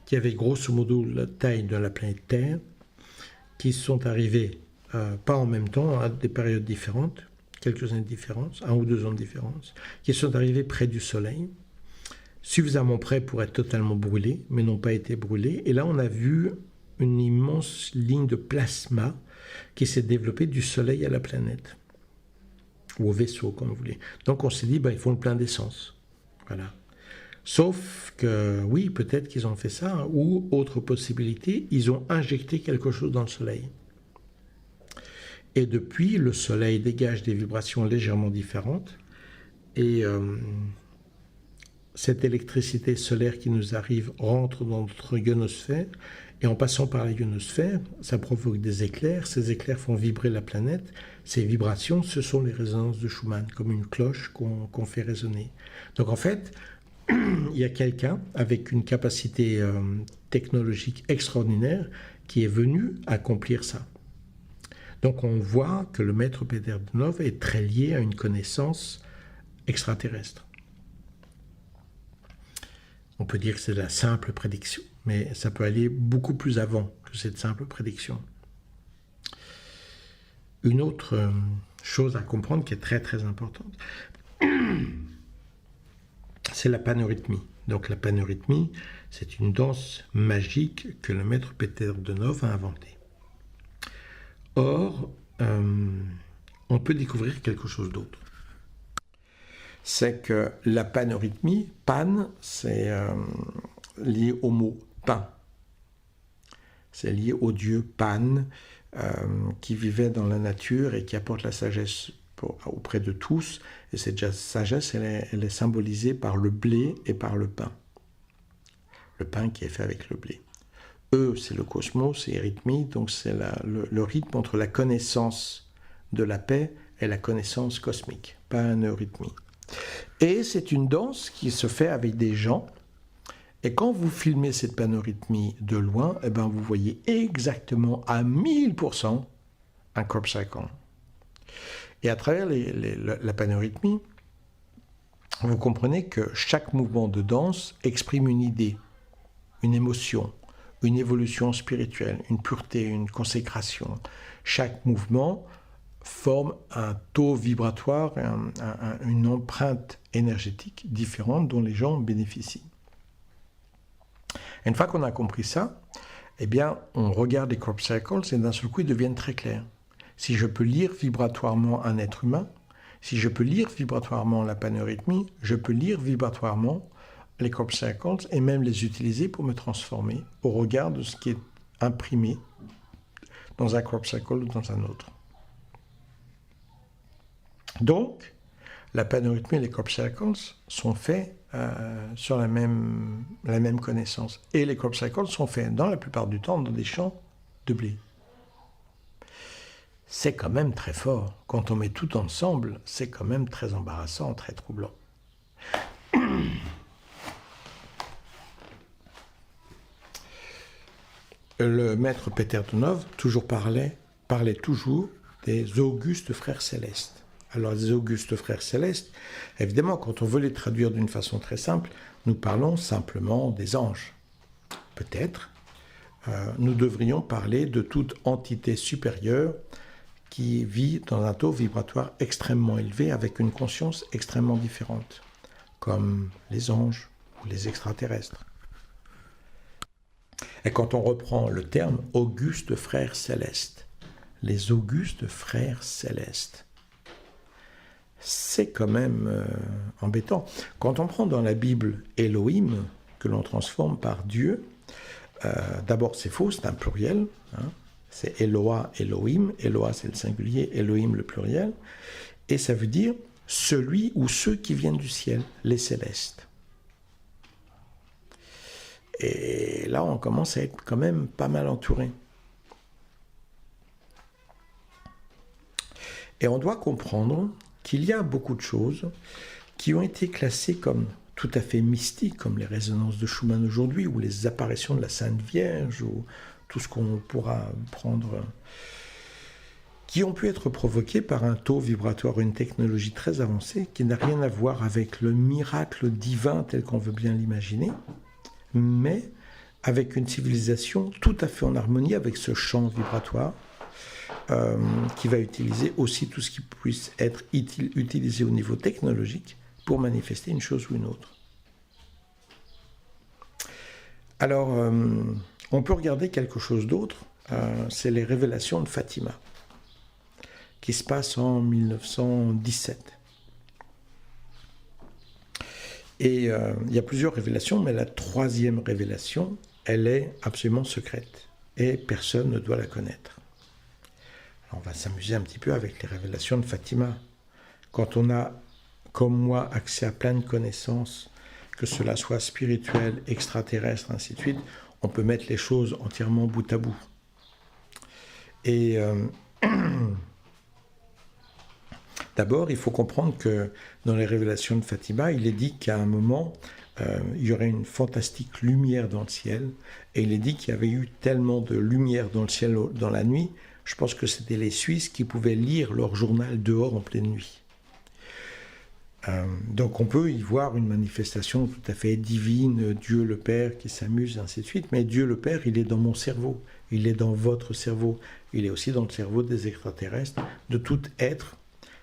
qui avaient grosso modo la taille de la planète Terre, qui sont arrivés, pas en même temps, à des périodes différentes, quelques années de différence, 1 ou 2 ans de différence, qui sont arrivés près du Soleil, suffisamment près pour être totalement brûlés, mais n'ont pas été brûlés. Et là, on a vu une immense ligne de plasma qui s'est développée du Soleil à la planète, ou au vaisseau, comme vous voulez. Donc on s'est dit, ils font le plein d'essence. Voilà. Sauf que, oui, peut-être qu'ils ont fait ça, ou autre possibilité, ils ont injecté quelque chose dans le Soleil. Et depuis, le Soleil dégage des vibrations légèrement différentes, et cette électricité solaire qui nous arrive rentre dans notre ionosphère, et en passant par la ionosphère, ça provoque des éclairs. Ces éclairs font vibrer la planète. Ces vibrations, ce sont les résonances de Schumann, comme une cloche qu'on fait résonner. Donc en fait, il y a quelqu'un avec une capacité technologique extraordinaire qui est venu accomplir ça. Donc on voit que le maître Peter Dönhoff est très lié à une connaissance extraterrestre. On peut dire que c'est de la simple prédiction, mais ça peut aller beaucoup plus avant que cette simple prédiction. Une autre chose à comprendre qui est très très importante, c'est la paneurythmie. Donc la paneurythmie, c'est une danse magique que le maître Peter Dönhoff a inventée. Or, on peut découvrir quelque chose d'autre. C'est que la paneurythmie, pan, c'est lié au mot pain. C'est lié au dieu Pan, qui vivait dans la nature et qui apporte la sagesse auprès de tous. Et cette sagesse, elle est symbolisée par le blé et par le pain. Le pain qui est fait avec le blé. C'est le cosmos, c'est rythmie, donc c'est le rythme entre la connaissance de la paix et la connaissance cosmique. Paneurythmie. Et c'est une danse qui se fait avec des gens. Et quand vous filmez cette paneurythmie de loin, vous voyez exactement à 1000% un crop cycle. Et à travers la paneurythmie, vous comprenez que chaque mouvement de danse exprime une idée, une émotion, une évolution spirituelle, une pureté, une consécration. Chaque mouvement forme un taux vibratoire, une empreinte énergétique différente dont les gens bénéficient. Une fois qu'on a compris ça, on regarde les crop cycles et d'un seul coup, ils deviennent très clairs. Si je peux lire vibratoirement un être humain, si je peux lire vibratoirement la paneurythmie, je peux lire vibratoirement les crop cycles et même les utiliser pour me transformer au regard de ce qui est imprimé dans un crop cycle ou dans un autre. Donc, la paneurythmie et les crop cycles sont faits sur la même connaissance. Et les crop cycles sont faits, dans la plupart du temps, dans des champs de blé. C'est quand même très fort. Quand on met tout ensemble, c'est quand même très embarrassant, très troublant. Le maître Peter Dönhoff parlait toujours des augustes frères célestes. Alors, les augustes frères célestes, évidemment, quand on veut les traduire d'une façon très simple, nous parlons simplement des anges. Peut-être, nous devrions parler de toute entité supérieure qui vit dans un taux vibratoire extrêmement élevé avec une conscience extrêmement différente, comme les anges ou les extraterrestres. Et quand on reprend le terme « augustes frères célestes », les augustes frères célestes, c'est quand même embêtant. Quand on prend dans la Bible Elohim, que l'on transforme par Dieu, d'abord c'est faux, c'est un pluriel, c'est Eloah, Elohim, Eloah c'est le singulier, Elohim le pluriel, et ça veut dire celui ou ceux qui viennent du ciel, les célestes. Et là on commence à être quand même pas mal entouré. Et on doit comprendre qu'il y a beaucoup de choses qui ont été classées comme tout à fait mystiques, comme les résonances de Schumann aujourd'hui, ou les apparitions de la Sainte Vierge, ou tout ce qu'on pourra prendre, qui ont pu être provoqués par un taux vibratoire, une technologie très avancée qui n'a rien à voir avec le miracle divin tel qu'on veut bien l'imaginer, mais avec une civilisation tout à fait en harmonie avec ce champ vibratoire qui va utiliser aussi tout ce qui puisse être utilisé au niveau technologique pour manifester une chose ou une autre. Alors, on peut regarder quelque chose d'autre, c'est les révélations de Fatima, qui se passent en 1917. Et il y a plusieurs révélations, mais la troisième révélation, elle est absolument secrète, et personne ne doit la connaître. Alors, on va s'amuser un petit peu avec les révélations de Fatima. Quand on a, comme moi, accès à plein de connaissances, que cela soit spirituel, extraterrestre, ainsi de suite, on peut mettre les choses entièrement bout à bout. Et d'abord, il faut comprendre que dans les révélations de Fatima, il est dit qu'à un moment, il y aurait une fantastique lumière dans le ciel, et il est dit qu'il y avait eu tellement de lumière dans le ciel dans la nuit, je pense que c'était les Suisses qui pouvaient lire leur journal dehors en pleine nuit. Donc on peut y voir une manifestation tout à fait divine, Dieu le Père qui s'amuse, ainsi de suite, mais Dieu le Père, il est dans mon cerveau, il est dans votre cerveau, il est aussi dans le cerveau des extraterrestres, de tout être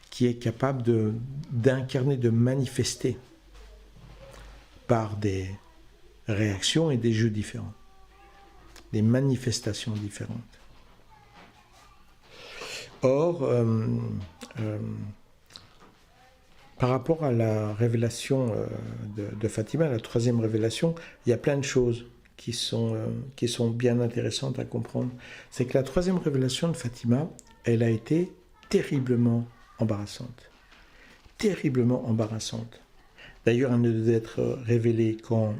qui est capable d'incarner, de manifester par des réactions et des jeux différents, des manifestations différentes. Or, par rapport à la révélation de Fatima, la troisième révélation, il y a plein de choses qui sont bien intéressantes à comprendre. C'est que la troisième révélation de Fatima, elle a été terriblement embarrassante. Terriblement embarrassante. D'ailleurs, elle ne devait être révélée qu'en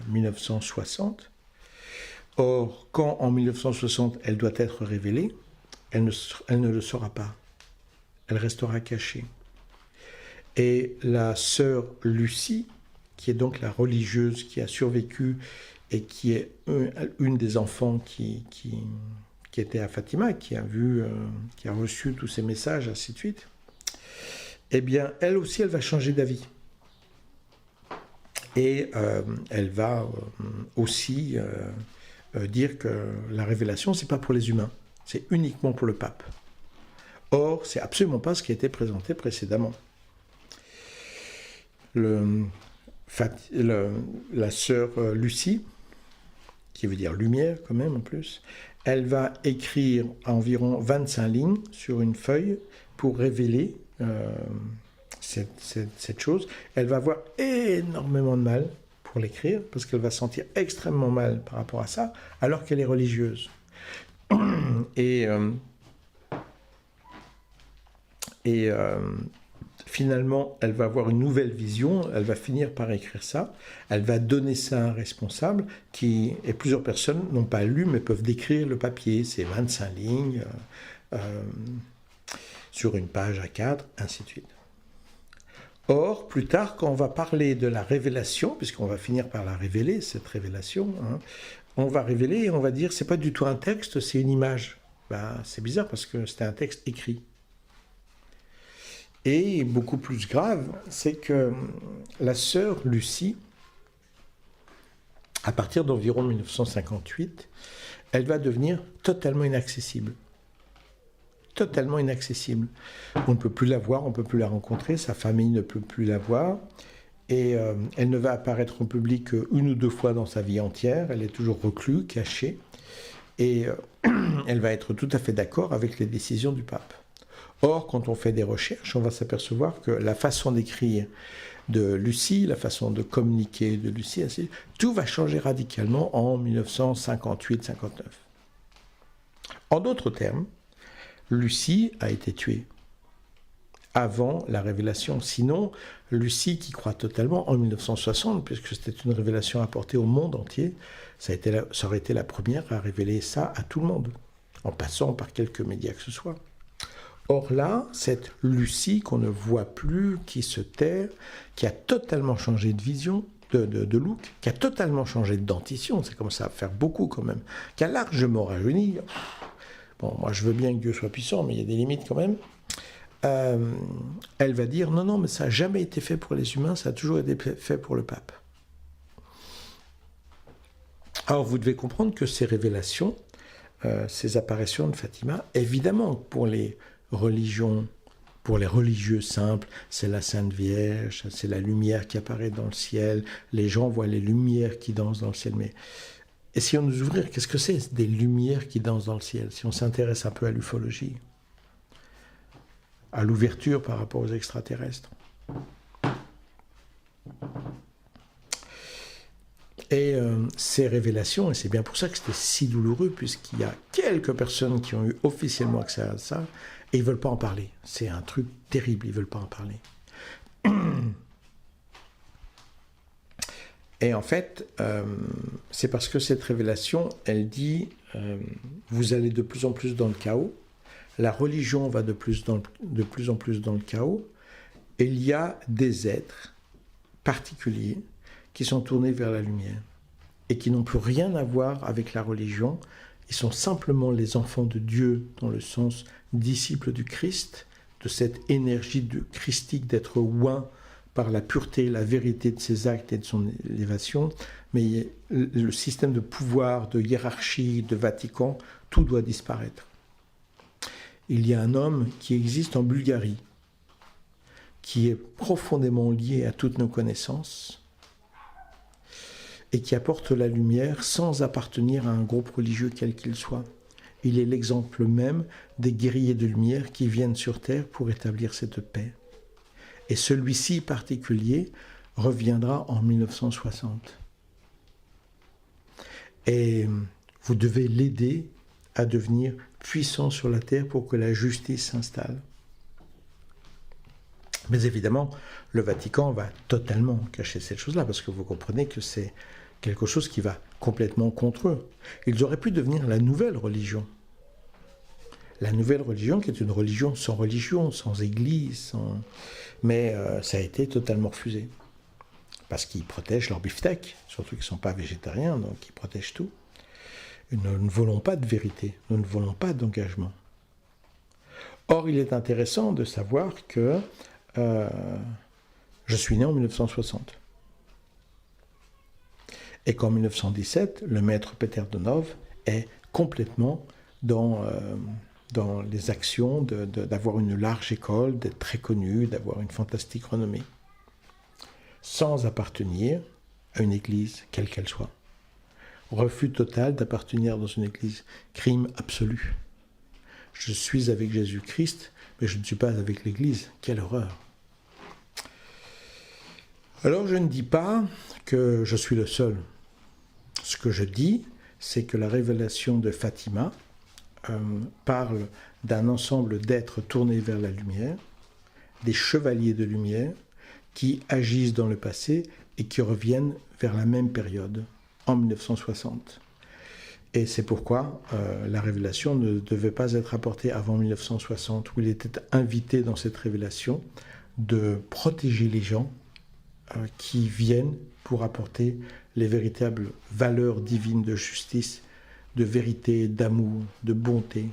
1960. Or, quand en 1960 elle doit être révélée, elle ne le sera pas. Elle restera cachée. Et la sœur Lucie, qui est donc la religieuse qui a survécu et qui est une des enfants qui était à Fatima, qui a reçu tous ces messages, ainsi de suite, eh bien, elle aussi, elle va changer d'avis. Et elle va aussi dire que la révélation, c'est pas pour les humains, c'est uniquement pour le pape. Or, c'est absolument pas ce qui a été présenté précédemment. La sœur Lucie, qui veut dire lumière quand même en plus, elle va écrire environ 25 lignes sur une feuille pour révéler cette chose. Elle va avoir énormément de mal pour l'écrire, parce qu'elle va sentir extrêmement mal par rapport à ça, alors qu'elle est religieuse. Et finalement, elle va avoir une nouvelle vision, elle va finir par écrire ça, elle va donner ça à un responsable, et plusieurs personnes n'ont pas lu, mais peuvent décrire le papier, c'est 25 lignes, sur une page A4, ainsi de suite. Or, plus tard, quand on va parler de la révélation, puisqu'on va finir par la révéler, cette révélation, on va révéler et on va dire, c'est pas du tout un texte, c'est une image. C'est bizarre parce que c'était un texte écrit. Et beaucoup plus grave, c'est que la sœur Lucie, à partir d'environ 1958, elle va devenir totalement inaccessible. Totalement inaccessible. On ne peut plus la voir, on ne peut plus la rencontrer, sa famille ne peut plus la voir, et elle ne va apparaître en public qu'une ou deux fois dans sa vie entière, elle est toujours reclue, cachée, et elle va être tout à fait d'accord avec les décisions du pape. Or, quand on fait des recherches, on va s'apercevoir que la façon d'écrire de Lucie, la façon de communiquer de Lucie, ainsi, tout va changer radicalement en 1958-59. En d'autres termes, Lucie a été tuée avant la révélation. Sinon, Lucie, qui croit totalement, en 1960, puisque c'était une révélation apportée au monde entier, ça aurait été la première à révéler ça à tout le monde, en passant par quelques médias que ce soit. Or là, cette Lucie qu'on ne voit plus, qui se terre, qui a totalement changé de vision, de look, qui a totalement changé de dentition, c'est comme ça à faire beaucoup quand même, qui a largement rajeuni. Bon, moi je veux bien que Dieu soit puissant, mais il y a des limites quand même. Elle va dire non, mais ça n'a jamais été fait pour les humains, ça a toujours été fait pour le pape. Alors vous devez comprendre que ces révélations, ces apparitions de Fatima, évidemment pour les religions, pour les religieux simples, c'est la Sainte Vierge, c'est la lumière qui apparaît dans le ciel, les gens voient les lumières qui dansent dans le ciel, mais essayons de nous ouvrir, qu'est-ce que c'est des lumières qui dansent dans le ciel, si on s'intéresse un peu à l'ufologie, à l'ouverture par rapport aux extraterrestres. Et ces révélations, et c'est bien pour ça que c'était si douloureux, puisqu'il y a quelques personnes qui ont eu officiellement accès à ça, et ils ne veulent pas en parler. C'est un truc terrible, ils ne veulent pas en parler. Et en fait, c'est parce que cette révélation, elle dit, vous allez de plus en plus dans le chaos, la religion va de plus en plus dans le chaos, et il y a des êtres particuliers qui sont tournés vers la lumière et qui n'ont plus rien à voir avec la religion. Ils sont simplement les enfants de Dieu dans le sens disciples du Christ, de cette énergie christique d'être oint par la pureté, la vérité de ses actes et de son élévation. Mais le système de pouvoir, de hiérarchie, de Vatican, tout doit disparaître. Il y a un homme qui existe en Bulgarie, qui est profondément lié à toutes nos connaissances, et qui apporte la lumière sans appartenir à un groupe religieux quel qu'il soit. Il est l'exemple même des guerriers de lumière qui viennent sur Terre pour établir cette paix. Et celui-ci particulier reviendra en 1960. Et vous devez l'aider à devenir puissant sur la Terre pour que la justice s'installe. Mais évidemment, le Vatican va totalement cacher cette chose-là, parce que vous comprenez que c'est quelque chose qui va complètement contre eux. Ils auraient pu devenir la nouvelle religion. La nouvelle religion qui est une religion, sans église, mais ça a été totalement refusé. Parce qu'ils protègent leur beefsteak, surtout qu'ils ne sont pas végétariens, donc ils protègent tout. Et nous ne voulons pas de vérité, nous ne voulons pas d'engagement. Or, il est intéressant de savoir que je suis né en 1960. Et qu'en 1917, le maître Peter Donov est complètement dans les actions d'avoir une large école, d'être très connu, d'avoir une fantastique renommée, sans appartenir à une église, quelle qu'elle soit. Refus total d'appartenir dans une église, crime absolu. Je suis avec Jésus-Christ, mais je ne suis pas avec l'église. Quelle horreur! Alors je ne dis pas que je suis le seul. Ce que je dis, c'est que la révélation de Fatima parle d'un ensemble d'êtres tournés vers la lumière, des chevaliers de lumière qui agissent dans le passé et qui reviennent vers la même période, en 1960. Et c'est pourquoi la révélation ne devait pas être apportée avant 1960, où il était invité dans cette révélation de protéger les gens qui viennent pour apporter les véritables valeurs divines de justice, de vérité, d'amour, de bonté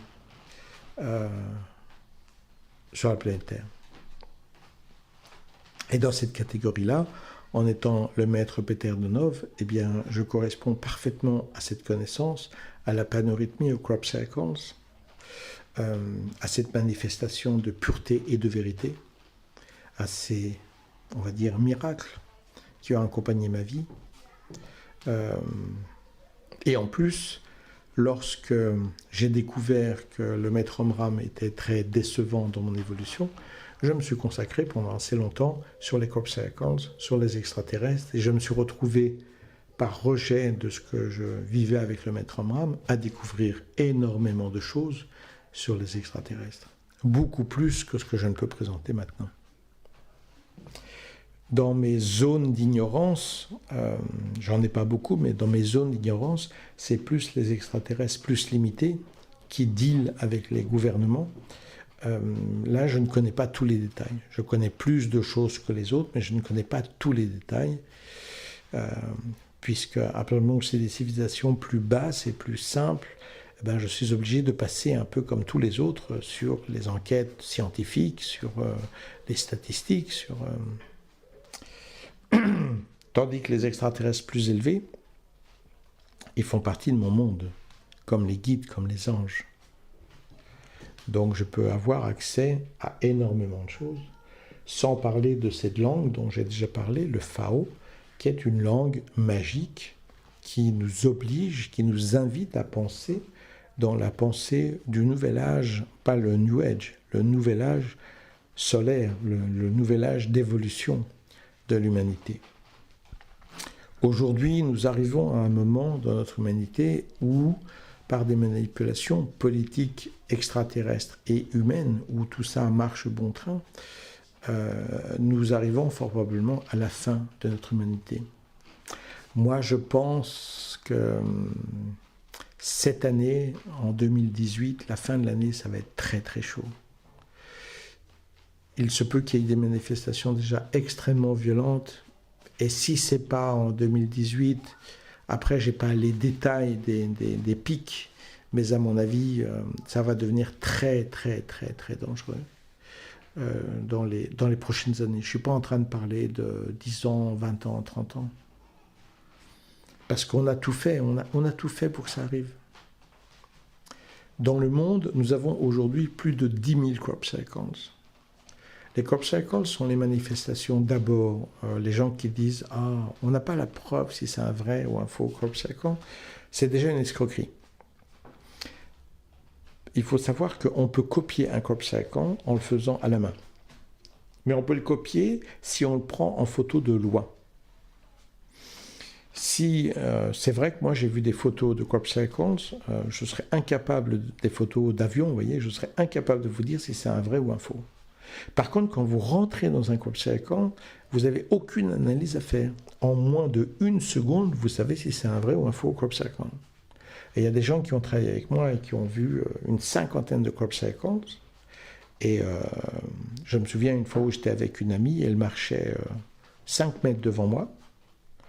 sur la planète Terre. Et dans cette catégorie-là, en étant le maître Peter Donov, eh bien, je corresponds parfaitement à cette connaissance, à la panorhythmie, aux crop circles, à cette manifestation de pureté et de vérité, à ces, on va dire, miracles qui ont accompagné ma vie. Et en plus, lorsque j'ai découvert que le maître Omram était très décevant dans mon évolution, je me suis consacré pendant assez longtemps sur les crop circles, sur les extraterrestres, et je me suis retrouvé, par rejet de ce que je vivais avec le maître Omram, à découvrir énormément de choses sur les extraterrestres. Beaucoup plus que ce que je ne peux présenter maintenant. Dans mes zones d'ignorance, j'en ai pas beaucoup, mais dans mes zones d'ignorance, c'est plus les extraterrestres plus limités qui dealent avec les gouvernements. Là, je ne connais pas tous les détails. Je connais plus de choses que les autres, mais je ne connais pas tous les détails. puisque à partir du moment où c'est des civilisations plus basses et plus simples, je suis obligé de passer un peu comme tous les autres sur les enquêtes scientifiques, sur les statistiques, tandis que les extraterrestres plus élevés, ils font partie de mon monde, comme les guides, comme les anges. Donc je peux avoir accès à énormément de choses, sans parler de cette langue dont j'ai déjà parlé, le Fao, qui est une langue magique qui nous oblige, qui nous invite à penser dans la pensée du nouvel âge, pas le New Age, le nouvel âge solaire, le nouvel âge d'évolution de l'humanité. Aujourd'hui, nous arrivons à un moment dans notre humanité où, par des manipulations politiques extraterrestres et humaines, où tout ça marche bon train, nous arrivons fort probablement à la fin de notre humanité. Moi, je pense que cette année, en 2018, la fin de l'année, ça va être très très chaud. Il se peut qu'il y ait des manifestations déjà extrêmement violentes, et si ce n'est pas en 2018, après je n'ai pas les détails des pics, mais à mon avis, ça va devenir très très très très dangereux dans les prochaines années. Je ne suis pas en train de parler de 10 ans, 20 ans, 30 ans. Parce qu'on a tout fait, on a tout fait pour que ça arrive. Dans le monde, nous avons aujourd'hui plus de 10 000 crop circles. Les crop circles sont les manifestations d'abord, les gens qui disent « Ah, on n'a pas la preuve si c'est un vrai ou un faux crop circle », c'est déjà une escroquerie. Il faut savoir qu'on peut copier un crop circle en le faisant à la main. Mais on peut le copier si on le prend en photo de loin. Si c'est vrai que moi j'ai vu des photos de crop circles, je serais incapable, des photos d'avion, vous voyez, je serais incapable de vous dire si c'est un vrai ou un faux. Par contre, quand vous rentrez dans un crop circle, vous n'avez aucune analyse à faire. En moins de 1 seconde, vous savez si c'est un vrai ou un faux crop circle. Et il y a des gens qui ont travaillé avec moi et qui ont vu une 50aine de crop circles. Et je me souviens une fois où j'étais avec une amie, elle marchait 5 mètres devant moi.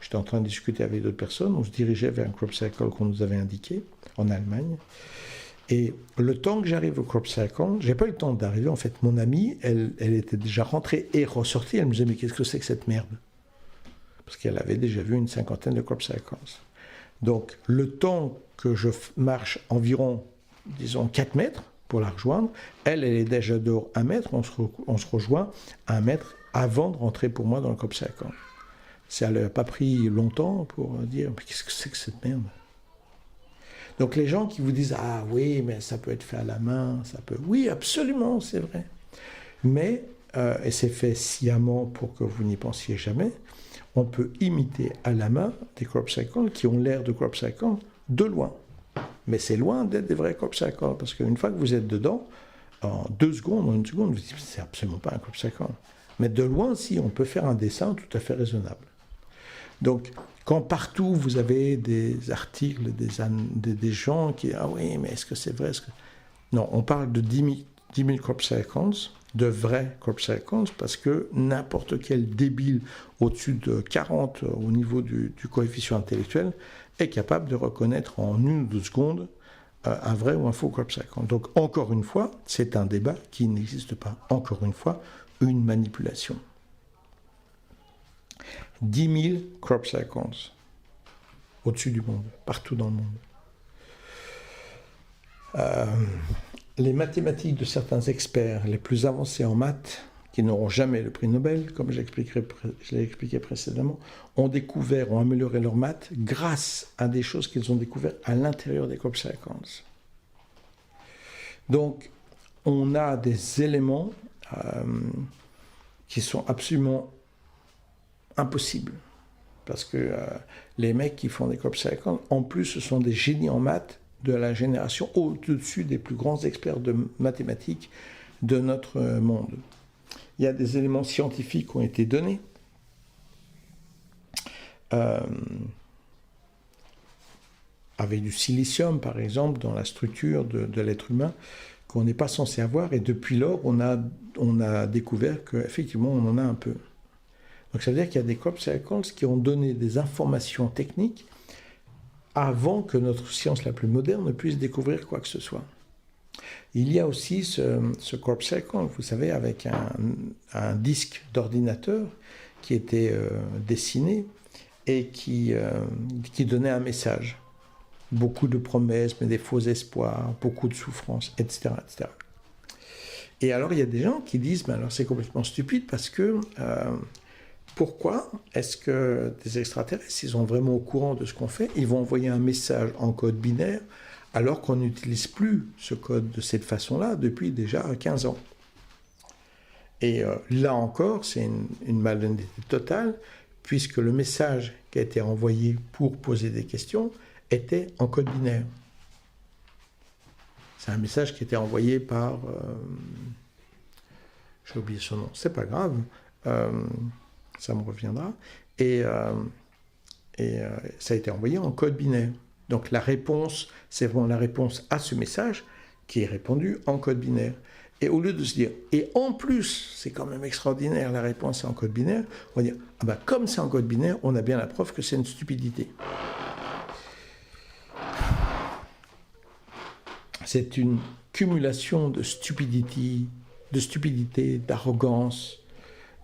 J'étais en train de discuter avec d'autres personnes, on se dirigeait vers un crop circle qu'on nous avait indiqué en Allemagne. Et le temps que j'arrive au crop circle, j'ai pas eu le temps d'arriver. En fait, mon amie, elle était déjà rentrée et ressortie. Elle me disait, mais qu'est-ce que c'est que cette merde? Parce qu'elle avait déjà vu une 50aine de crop circles. Donc, le temps que je marche environ, disons, 4 mètres pour la rejoindre, elle est déjà dehors 1 mètre, on se rejoint 1 mètre avant de rentrer pour moi dans le crop circle. Ça n'a pas pris longtemps pour dire, mais qu'est-ce que c'est que cette merde? Donc les gens qui vous disent, ah oui, mais ça peut être fait à la main, ça peut... Oui, absolument, c'est vrai. Mais, et c'est fait sciemment pour que vous n'y pensiez jamais, on peut imiter à la main des crop circles qui ont l'air de crop circles de loin. Mais c'est loin d'être des vrais crop circles, parce qu'une fois que vous êtes dedans, en 2 secondes, en 1 seconde, vous dites, c'est absolument pas un crop circle. Mais de loin, si, on peut faire un dessin tout à fait raisonnable. Donc, quand partout vous avez des articles, des gens qui disent « Ah oui, mais est-ce que c'est vrai ?» Non, on parle de 10 000 crop circles, de vrais crop circles, parce que n'importe quel débile au-dessus de 40 au niveau du coefficient intellectuel est capable de reconnaître en 1 ou 2 secondes un vrai ou un faux crop circle. Donc, encore une fois, c'est un débat qui n'existe pas. Encore une fois, une manipulation. 10 000 crop circles au-dessus du monde, partout dans le monde. Les mathématiques de certains experts les plus avancés en maths, qui n'auront jamais le prix Nobel, comme je l'ai expliqué précédemment, ont amélioré leurs maths grâce à des choses qu'ils ont découvertes à l'intérieur des crop circles. Donc, on a des éléments qui sont absolument impossible. Parce que les mecs qui font des crop circles, en plus, ce sont des génies en maths de la génération au-dessus des plus grands experts de mathématiques de notre monde. Il y a des éléments scientifiques qui ont été donnés. Avec du silicium, par exemple, dans la structure de l'être humain, qu'on n'est pas censé avoir. Et depuis lors, on a découvert qu'effectivement, on en a un peu. Donc ça veut dire qu'il y a des crop circles qui ont donné des informations techniques avant que notre science la plus moderne ne puisse découvrir quoi que ce soit. Il y a aussi ce crop circle, vous savez, avec un disque d'ordinateur qui était dessiné et qui donnait un message. Beaucoup de promesses, mais des faux espoirs, beaucoup de souffrances, etc., etc. Et alors, il y a des gens qui disent, alors c'est complètement stupide parce que pourquoi est-ce que des extraterrestres, s'ils sont vraiment au courant de ce qu'on fait, ils vont envoyer un message en code binaire alors qu'on n'utilise plus ce code de cette façon-là depuis déjà 15 ans. Et là encore, c'est une malhonnêteté totale, puisque le message qui a été envoyé pour poser des questions était en code binaire. C'est un message qui était envoyé par... j'ai oublié son nom, c'est pas grave, ça me reviendra. Et ça a été envoyé en code binaire. Donc la réponse, c'est vraiment la réponse à ce message qui est répondue en code binaire. Et au lieu de se dire, et en plus, c'est quand même extraordinaire, la réponse est en code binaire, on va dire, ah ben, comme c'est en code binaire, on a bien la preuve que c'est une stupidité. C'est une cumulation de stupidité, d'arrogance,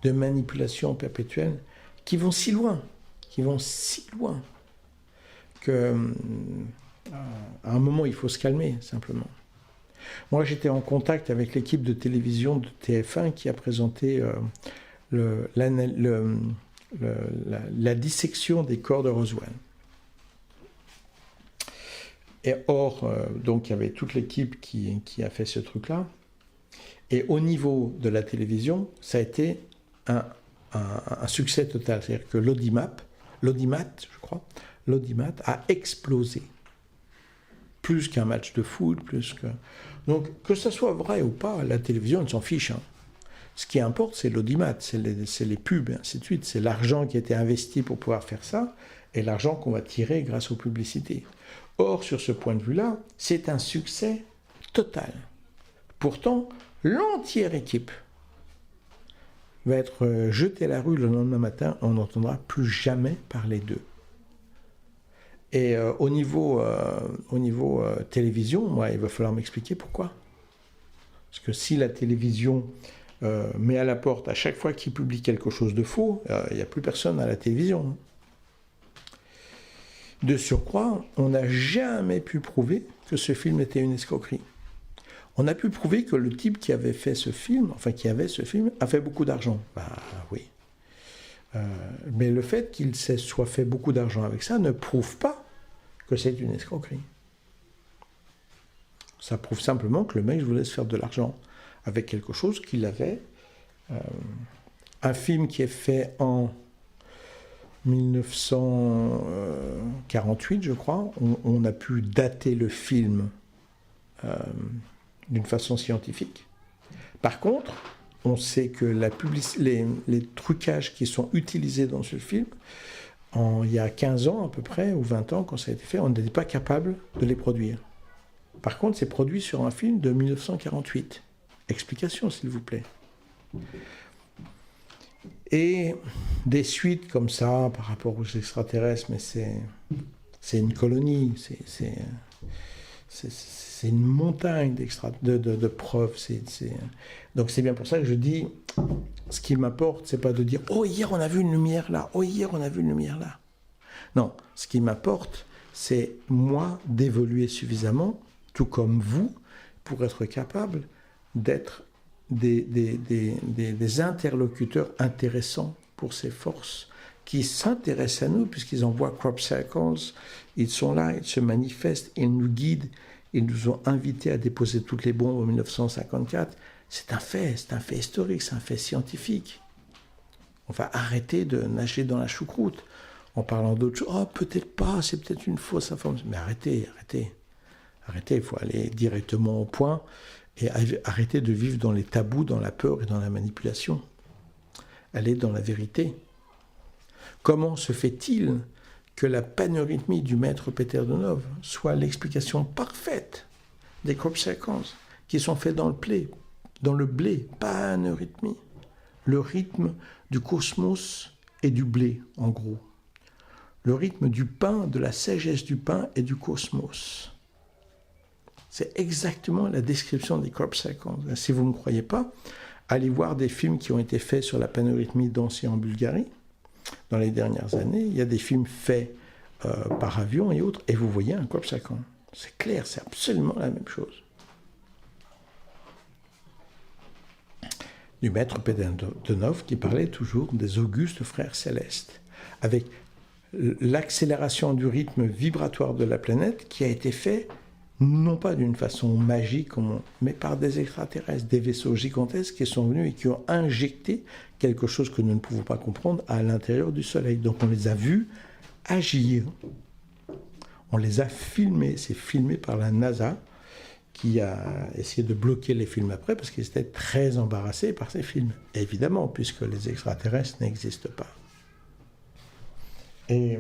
de manipulation perpétuelle qui vont si loin, qu'à un moment, il faut se calmer, simplement. Moi, j'étais en contact avec l'équipe de télévision de TF1 qui a présenté la dissection des corps de Roswell. Et or, donc, il y avait toute l'équipe qui a fait ce truc-là. Et au niveau de la télévision, ça a été un succès total. C'est-à-dire que l'audimat, je crois, a explosé. Plus qu'un match de foot, Donc, que ça soit vrai ou pas, la télévision, elle s'en fiche. Hein. Ce qui importe, c'est l'audimat, c'est les pubs, et ainsi de suite. C'est l'argent qui a été investi pour pouvoir faire ça, et l'argent qu'on va tirer grâce aux publicités. Or, sur ce point de vue-là, c'est un succès total. Pourtant, l'entière équipe va être jetée à la rue le lendemain matin, on n'entendra plus jamais parler d'eux. Et au niveau télévision, moi, il va falloir m'expliquer pourquoi. Parce que si la télévision met à la porte à chaque fois qu'il publie quelque chose de faux, il n'y a plus personne à la télévision. De surcroît, on n'a jamais pu prouver que ce film était une escroquerie. On a pu prouver que le type qui avait fait ce film, a fait beaucoup d'argent. Bah oui. Mais le fait qu'il soit fait beaucoup d'argent avec ça ne prouve pas que c'est une escroquerie. Ça prouve simplement que le mec voulait se faire de l'argent avec quelque chose qu'il avait. Un film qui est fait en 1948, je crois. On a pu dater le film d'une façon scientifique. Par contre, on sait que les trucages qui sont utilisés dans ce film, il y a 15 ans à peu près, ou 20 ans, quand ça a été fait, on n'était pas capable de les produire. Par contre, c'est produit sur un film de 1948. Explication, s'il vous plaît. Et des suites comme ça, par rapport aux extraterrestres, mais c'est une colonie, c'est une montagne de preuves. Donc c'est bien pour ça que je dis, ce qui m'importe, c'est pas de dire « Oh, hier on a vu une lumière là, oh, hier on a vu une lumière là ». Non, ce qui m'importe, c'est moi d'évoluer suffisamment, tout comme vous, pour être capable d'être des interlocuteurs intéressants pour ces forces qui s'intéressent à nous, puisqu'ils envoient crop circles, ils sont là, ils se manifestent, ils nous guident, ils nous ont invités à déposer toutes les bombes en 1954. C'est un fait historique, c'est un fait scientifique. On va arrêter de nager dans la choucroute en parlant d'autres choses. Oh, peut-être pas, c'est peut-être une fausse information. Mais arrêtez, il faut aller directement au point et arrêter de vivre dans les tabous, dans la peur et dans la manipulation. Aller dans la vérité. Comment se fait-il que la panorhythmie du maître Peter Donov soit l'explication parfaite des crop circles qui sont faits dans le blé, panorhythmie, le rythme du cosmos et du blé, en gros. Le rythme du pain, de la sagesse du pain et du cosmos. C'est exactement la description des crop cycles. Si vous ne me croyez pas, allez voir des films qui ont été faits sur la paneurythmie dansée en Bulgarie dans les dernières années. Il y a des films faits par avion et autres, et vous voyez un crop cycle. C'est clair, c'est absolument la même chose. Du maître Pedenov qui parlait toujours des augustes frères célestes, avec l'accélération du rythme vibratoire de la planète qui a été fait non pas d'une façon magique, mais par des extraterrestres, des vaisseaux gigantesques qui sont venus et qui ont injecté quelque chose que nous ne pouvons pas comprendre à l'intérieur du Soleil. Donc on les a vus agir. On les a filmés. C'est filmé par la NASA qui a essayé de bloquer les films après parce qu'ils étaient très embarrassés par ces films. Évidemment, puisque les extraterrestres n'existent pas. Et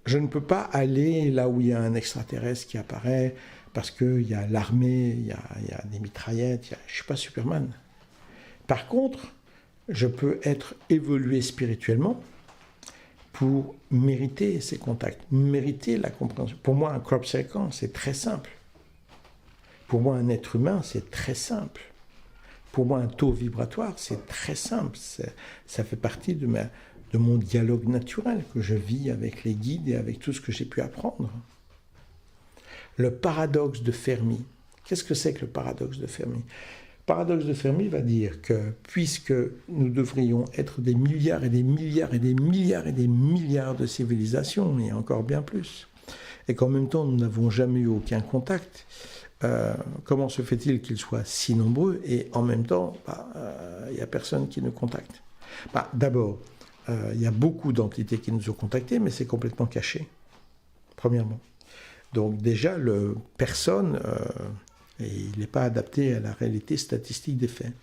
je ne peux pas aller là où il y a un extraterrestre qui apparaît parce qu'il y a l'armée, il y a des mitraillettes, je ne suis pas Superman. Par contre, je peux être évolué spirituellement pour mériter ces contacts, mériter la compréhension. Pour moi, un crop cycle, c'est très simple. Pour moi, un être humain, c'est très simple. Pour moi, un taux vibratoire, c'est très simple. Ça fait partie de mon dialogue naturel que je vis avec les guides et avec tout ce que j'ai pu apprendre. Le paradoxe de Fermi. Qu'est-ce que c'est que le paradoxe de Fermi ? Le paradoxe de Fermi va dire que puisque nous devrions être des milliards et des milliards et des milliards et des milliards de civilisations, et encore bien plus, et qu'en même temps nous n'avons jamais eu aucun contact, comment se fait-il qu'ils soient si nombreux et en même temps, il n'y a personne qui nous contacte ? D'abord, il y a beaucoup d'entités qui nous ont contactés, mais c'est complètement caché, premièrement. Donc déjà, personne, et il n'est pas adapté à la réalité statistique des faits.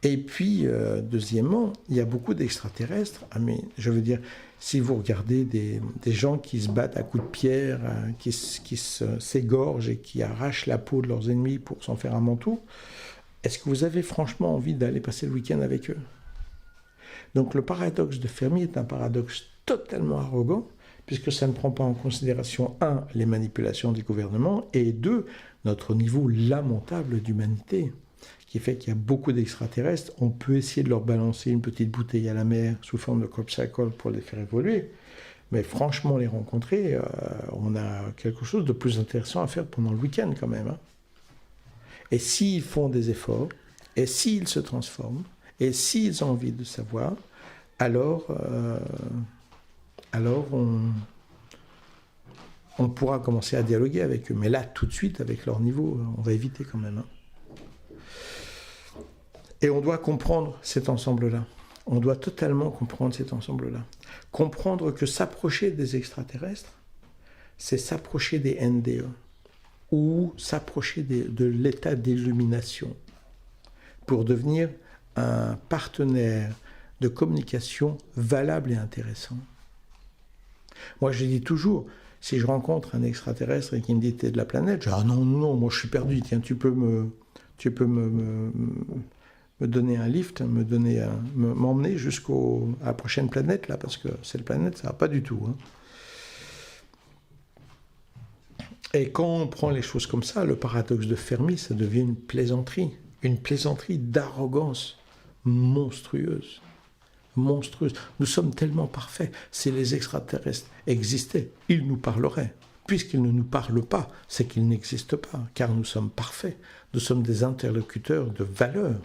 Et puis, deuxièmement, il y a beaucoup d'extraterrestres. Mais je veux dire, si vous regardez des gens qui se battent à coups de pierre, qui s'égorgent et qui arrachent la peau de leurs ennemis pour s'en faire un manteau, est-ce que vous avez franchement envie d'aller passer le week-end avec eux ? Donc le paradoxe de Fermi est un paradoxe totalement arrogant, puisque ça ne prend pas en considération, 1, les manipulations des gouvernements, et 2, notre niveau lamentable d'humanité, qui fait qu'il y a beaucoup d'extraterrestres. On peut essayer de leur balancer une petite bouteille à la mer sous forme de crop cycle pour les faire évoluer, mais franchement, les rencontrer, on a quelque chose de plus intéressant à faire pendant le week-end quand même. Et s'ils font des efforts, et s'ils se transforment, et s'ils ont envie de savoir, alors on pourra commencer à dialoguer avec eux. Mais là, tout de suite, avec leur niveau, on va éviter quand même. Et on doit comprendre cet ensemble-là. On doit totalement comprendre cet ensemble-là. Comprendre que s'approcher des extraterrestres, c'est s'approcher des NDE, ou s'approcher de l'état d'illumination, pour devenir un partenaire de communication valable et intéressant. Moi, je dis toujours, si je rencontre un extraterrestre et qu'il me dit « t'es de la planète », je dis « ah non, moi je suis perdu, tiens, tu peux me donner un lift, m'emmener jusqu'à la prochaine planète, là, parce que cette planète, ça va pas du tout. » Et quand on prend les choses comme ça, le paradoxe de Fermi, ça devient une plaisanterie d'arrogance monstrueuse. Nous sommes tellement parfaits. Si les extraterrestres existaient, ils nous parleraient. Puisqu'ils ne nous parlent pas, c'est qu'ils n'existent pas, car nous sommes parfaits. Nous sommes des interlocuteurs de valeur.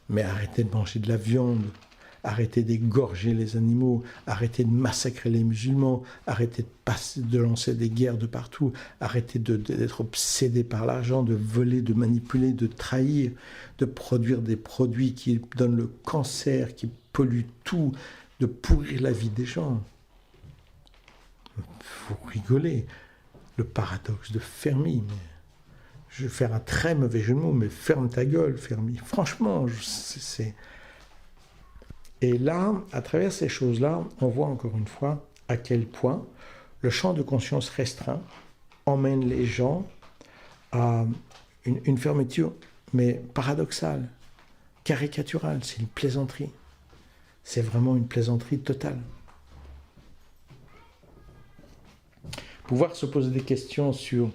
Mais arrêtez de manger de la viande, arrêtez d'égorger les animaux, arrêtez de massacrer les musulmans, arrêtez de lancer des guerres de partout, arrêtez d'être obsédés par l'argent, de voler, de manipuler, de trahir, de produire des produits qui donnent le cancer, qui polluent tout, de pourrir la vie des gens. Vous rigolez, le paradoxe de Fermi, mais je vais faire un très mauvais jeu de mots, mais ferme ta gueule, Fermi. Franchement, c'est... Et là, à travers ces choses-là, on voit encore une fois à quel point le champ de conscience restreint emmène les gens à une fermeture, mais paradoxale, caricaturale, c'est une plaisanterie. C'est vraiment une plaisanterie totale. Pouvoir se poser des questions sur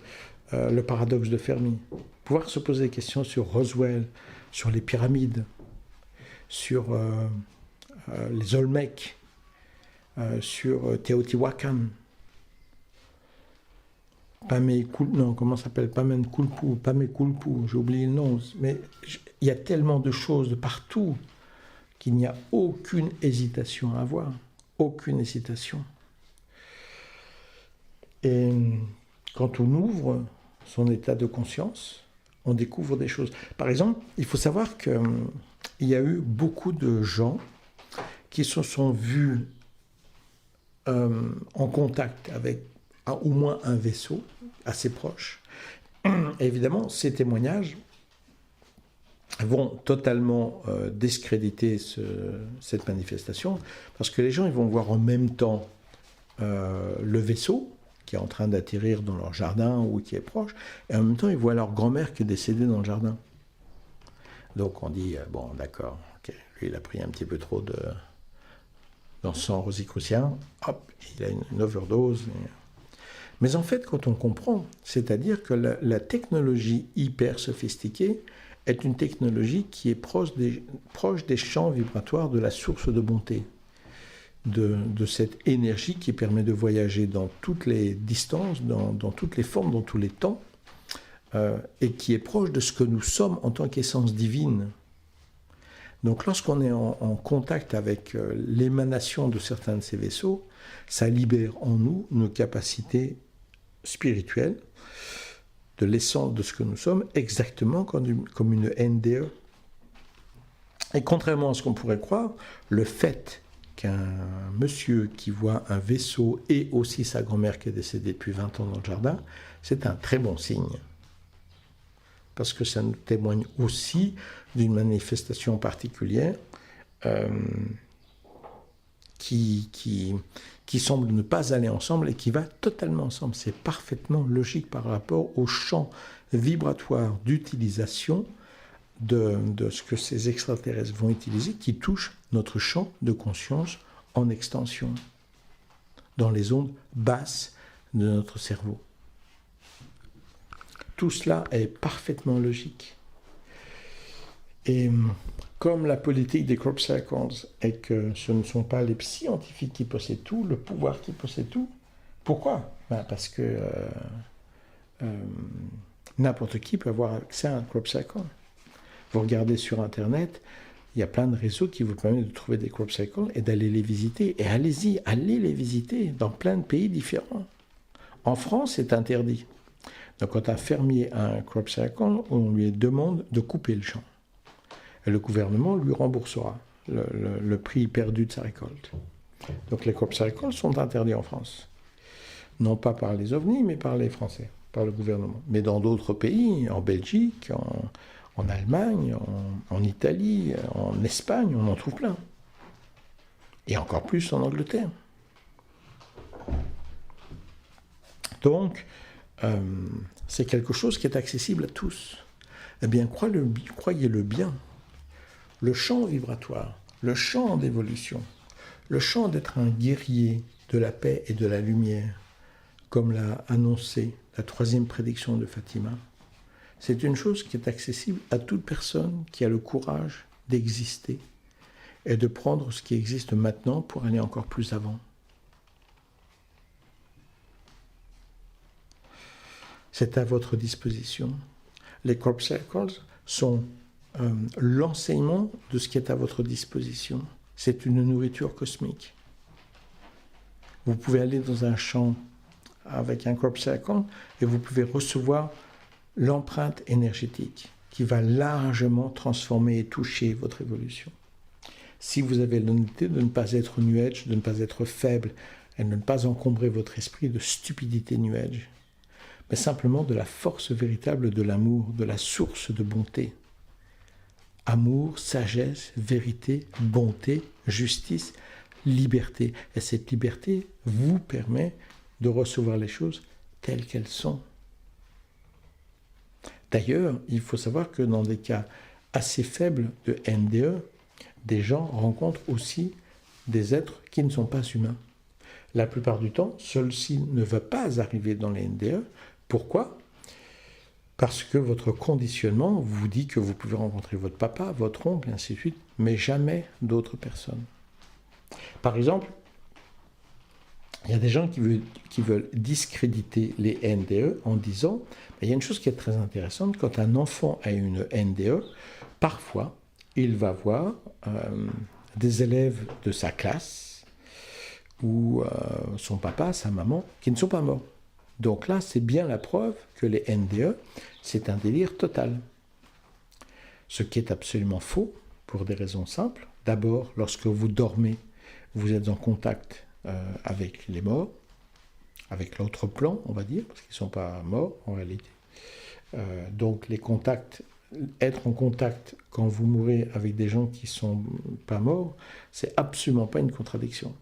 le paradoxe de Fermi, pouvoir se poser des questions sur Roswell, sur les pyramides, sur les Olmecs, sur Teotihuacan, Pamekulpu, j'ai oublié le nom, mais il y a tellement de choses de partout qu'il n'y a aucune hésitation à avoir, aucune hésitation. Et quand on ouvre son état de conscience, on découvre des choses. Par exemple, il faut savoir qu'il y a eu beaucoup de gens qui se sont vus en contact avec au moins un vaisseau assez proche. Et évidemment, ces témoignages vont totalement discréditer cette manifestation, parce que les gens ils vont voir en même temps le vaisseau qui est en train d'atterrir dans leur jardin ou qui est proche, et en même temps ils voient leur grand-mère qui est décédée dans le jardin. Donc on dit, bon d'accord, okay, lui il a pris un petit peu trop d'encens rosicrucien, hop, il a une overdose. Mais en fait, quand on comprend, c'est-à-dire que la technologie hyper sophistiquée est une technologie qui est proche des champs vibratoires de la source de bonté, de cette énergie qui permet de voyager dans toutes les distances, dans toutes les formes, dans tous les temps, et qui est proche de ce que nous sommes en tant qu'essence divine. Donc lorsqu'on est en contact avec l'émanation de certains de ces vaisseaux, ça libère en nous nos capacités spirituelles, de l'essence de ce que nous sommes, exactement comme une NDE. Et contrairement à ce qu'on pourrait croire, le fait qu'un monsieur qui voit un vaisseau et aussi sa grand-mère qui est décédée depuis 20 ans dans le jardin, c'est un très bon signe. Parce que ça nous témoigne aussi d'une manifestation particulière qui semble ne pas aller ensemble et qui va totalement ensemble. C'est parfaitement logique par rapport au champ vibratoire d'utilisation de ce que ces extraterrestres vont utiliser, qui touche notre champ de conscience en extension, dans les ondes basses de notre cerveau. Tout cela est parfaitement logique. Et comme la politique des crop circles est que ce ne sont pas les scientifiques qui possèdent tout, le pouvoir qui possède tout, pourquoi ? Parce que n'importe qui peut avoir accès à un crop circle. Vous regardez sur Internet, il y a plein de réseaux qui vous permettent de trouver des crop circles et d'aller les visiter. Et allez-y, allez les visiter dans plein de pays différents. En France, c'est interdit. Donc quand un fermier a un crop circle, on lui demande de couper le champ. Et le gouvernement lui remboursera le prix perdu de sa récolte. Donc les crop circles sont interdits en France. Non pas par les ovnis, mais par les Français, par le gouvernement. Mais dans d'autres pays, en Belgique, en Allemagne, en Italie, en Espagne, on en trouve plein. Et encore plus en Angleterre. Donc, c'est quelque chose qui est accessible à tous. Eh bien, croyez-le bien. Le champ vibratoire, le champ d'évolution, le champ d'être un guerrier de la paix et de la lumière, comme l'a annoncé la 3e prédiction de Fatima, c'est une chose qui est accessible à toute personne qui a le courage d'exister et de prendre ce qui existe maintenant pour aller encore plus avant. C'est à votre disposition. Les crop circles sont l'enseignement de ce qui est à votre disposition. C'est une nourriture cosmique. Vous pouvez aller dans un champ avec un crop circle et vous pouvez recevoir l'empreinte énergétique qui va largement transformer et toucher votre évolution. Si vous avez l'honnêteté de ne pas être New Age, de ne pas être faible et de ne pas encombrer votre esprit de stupidité New Age, mais simplement de la force véritable de l'amour, de la source de bonté. Amour, sagesse, vérité, bonté, justice, liberté. Et cette liberté vous permet de recevoir les choses telles qu'elles sont. D'ailleurs, il faut savoir que dans des cas assez faibles de NDE, des gens rencontrent aussi des êtres qui ne sont pas humains. La plupart du temps, celle-ci ne va pas arriver dans les NDE. Pourquoi ? Parce que votre conditionnement vous dit que vous pouvez rencontrer votre papa, votre oncle, et ainsi de suite, mais jamais d'autres personnes. Par exemple, il y a des gens qui veulent discréditer les NDE en disant, il y a une chose qui est très intéressante, quand un enfant a une NDE, parfois, il va voir des élèves de sa classe ou son papa, sa maman, qui ne sont pas morts. Donc là, c'est bien la preuve que les NDE, c'est un délire total. Ce qui est absolument faux, pour des raisons simples. D'abord, lorsque vous dormez, vous êtes en contact avec les morts, avec l'autre plan, on va dire, parce qu'ils ne sont pas morts en réalité. Donc les contacts, être en contact quand vous mourrez avec des gens qui ne sont pas morts, c'est absolument pas une contradiction.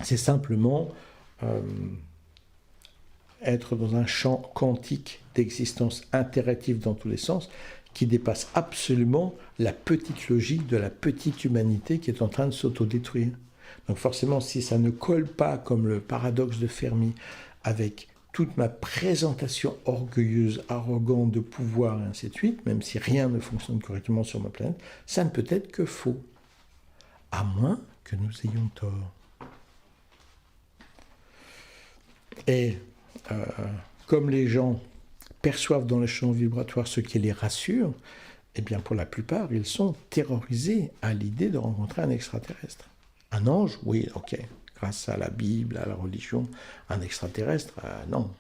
C'est simplement être dans un champ quantique d'existence interactive dans tous les sens, qui dépasse absolument la petite logique de la petite humanité qui est en train de s'autodétruire. Donc forcément, si ça ne colle pas comme le paradoxe de Fermi avec toute ma présentation orgueilleuse, arrogante de pouvoir, et ainsi de suite, même si rien ne fonctionne correctement sur ma planète, ça ne peut être que faux. À moins que nous ayons tort. Et comme les gens perçoivent dans le champ vibratoire ce qui les rassure, eh bien pour la plupart, ils sont terrorisés à l'idée de rencontrer un extraterrestre. Un ange, oui, ok, grâce à la Bible, à la religion. Un extraterrestre, non.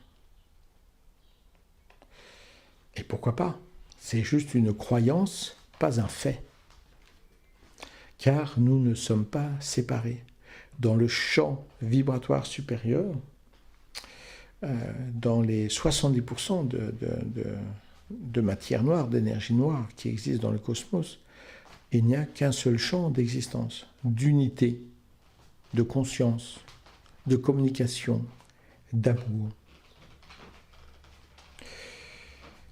Et pourquoi pas ? C'est juste une croyance, pas un fait. Car nous ne sommes pas séparés. Dans le champ vibratoire supérieur, dans les 70% de matière noire, d'énergie noire qui existe dans le cosmos, il n'y a qu'un seul champ d'existence, d'unité, de conscience, de communication, d'amour.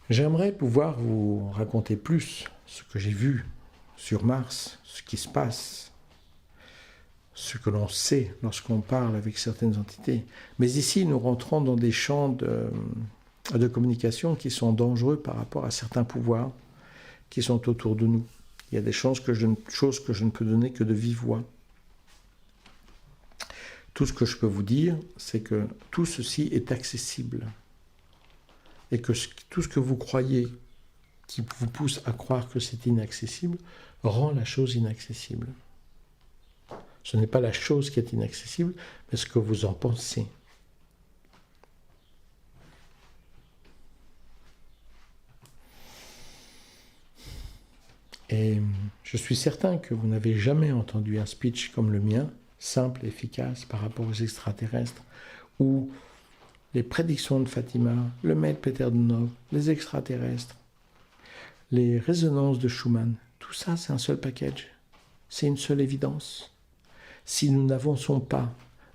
J'aimerais pouvoir vous raconter plus ce que j'ai vu sur Mars, ce qui se passe, ce que l'on sait lorsqu'on parle avec certaines entités. Mais ici, nous rentrons dans des champs de communication qui sont dangereux par rapport à certains pouvoirs qui sont autour de nous. Il y a des choses que je ne peux donner que de vive voix. Tout ce que je peux vous dire, c'est que tout ceci est accessible. Et que tout ce que vous croyez qui vous pousse à croire que c'est inaccessible, rend la chose inaccessible. Ce n'est pas la chose qui est inaccessible, mais ce que vous en pensez. Et je suis certain que vous n'avez jamais entendu un speech comme le mien, simple, efficace par rapport aux extraterrestres, où les prédictions de Fatima, le maître Peter Donov, les extraterrestres, les résonances de Schumann, tout ça c'est un seul package, c'est une seule évidence. Si nous n'avançons pas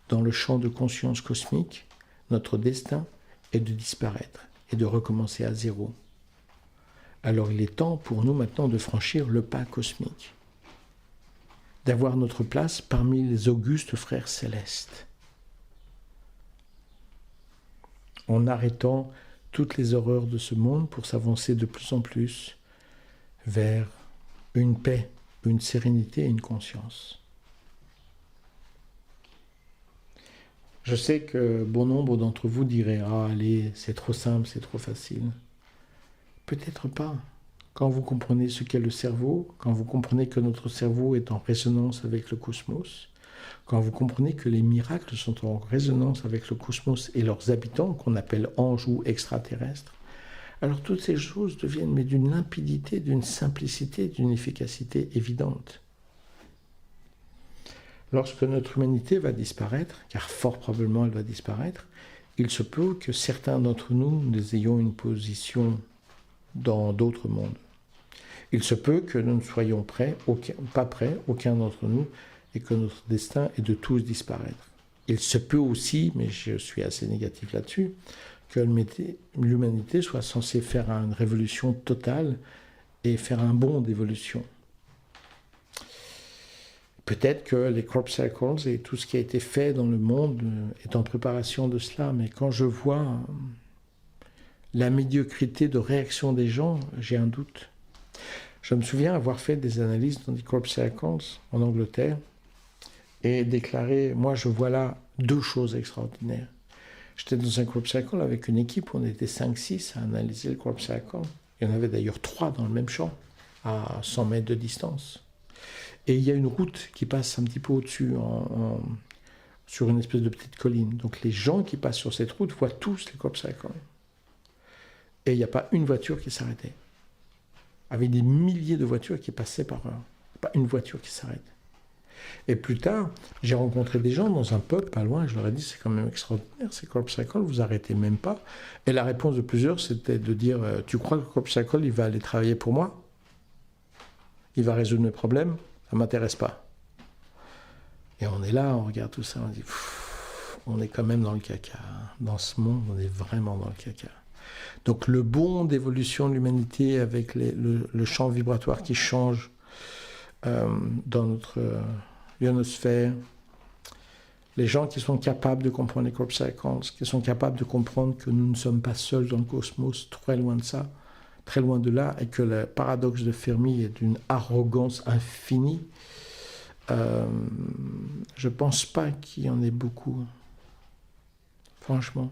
dans le champ de conscience cosmique, notre destin est de disparaître et de recommencer à zéro. Alors il est temps pour nous maintenant de franchir le pas cosmique, d'avoir notre place parmi les augustes frères célestes, en arrêtant toutes les horreurs de ce monde pour s'avancer de plus en plus vers une paix, une sérénité et une conscience. Je sais que bon nombre d'entre vous diraient « Ah, allez, c'est trop simple, c'est trop facile ». Peut-être pas. Quand vous comprenez ce qu'est le cerveau, quand vous comprenez que notre cerveau est en résonance avec le cosmos, quand vous comprenez que les miracles sont en résonance avec le cosmos et leurs habitants, qu'on appelle anges ou extraterrestres, alors toutes ces choses deviennent mais d'une limpidité, d'une simplicité, d'une efficacité évidente. Lorsque notre humanité va disparaître, car fort probablement elle va disparaître, il se peut que certains d'entre nous, nous ayons une position dans d'autres mondes. Il se peut que nous ne soyons pas prêts, aucun d'entre nous, et que notre destin est de tous disparaître. Il se peut aussi, mais je suis assez négatif là-dessus, que l'humanité soit censée faire une révolution totale et faire un bond d'évolution. Peut-être que les crop circles et tout ce qui a été fait dans le monde est en préparation de cela, mais quand je vois la médiocrité de réaction des gens, j'ai un doute. Je me souviens avoir fait des analyses dans des crop circles en Angleterre et déclaré, moi je vois là deux choses extraordinaires. J'étais dans un crop circle avec une équipe, on était 5-6 à analyser le crop circle. Il y en avait d'ailleurs 3 dans le même champ, à 100 mètres de distance. Et il y a une route qui passe un petit peu au-dessus, sur une espèce de petite colline. Donc les gens qui passent sur cette route voient tous les crop circles. Et il n'y a pas une voiture qui s'arrêtait. Avec des milliers de voitures qui passaient par heure. Pas une voiture qui s'arrête. Et plus tard, j'ai rencontré des gens dans un pub pas loin, et je leur ai dit, c'est quand même extraordinaire, ces crop circles, vous arrêtez même pas. Et la réponse de plusieurs, c'était de dire, tu crois que le crop circle, il va aller travailler pour moi? Il va résoudre mes problèmes? Ça ne m'intéresse pas. Et on est là, on regarde tout ça, on dit, on est quand même dans le caca. Dans ce monde, on est vraiment dans le caca. Donc le bond d'évolution de l'humanité avec le champ vibratoire qui change dans notre ionosphère, les gens qui sont capables de comprendre les crop circles, qui sont capables de comprendre que nous ne sommes pas seuls dans le cosmos, très loin de ça, très loin de là, et que le paradoxe de Fermi est d'une arrogance infinie, je ne pense pas qu'il y en ait beaucoup. Franchement.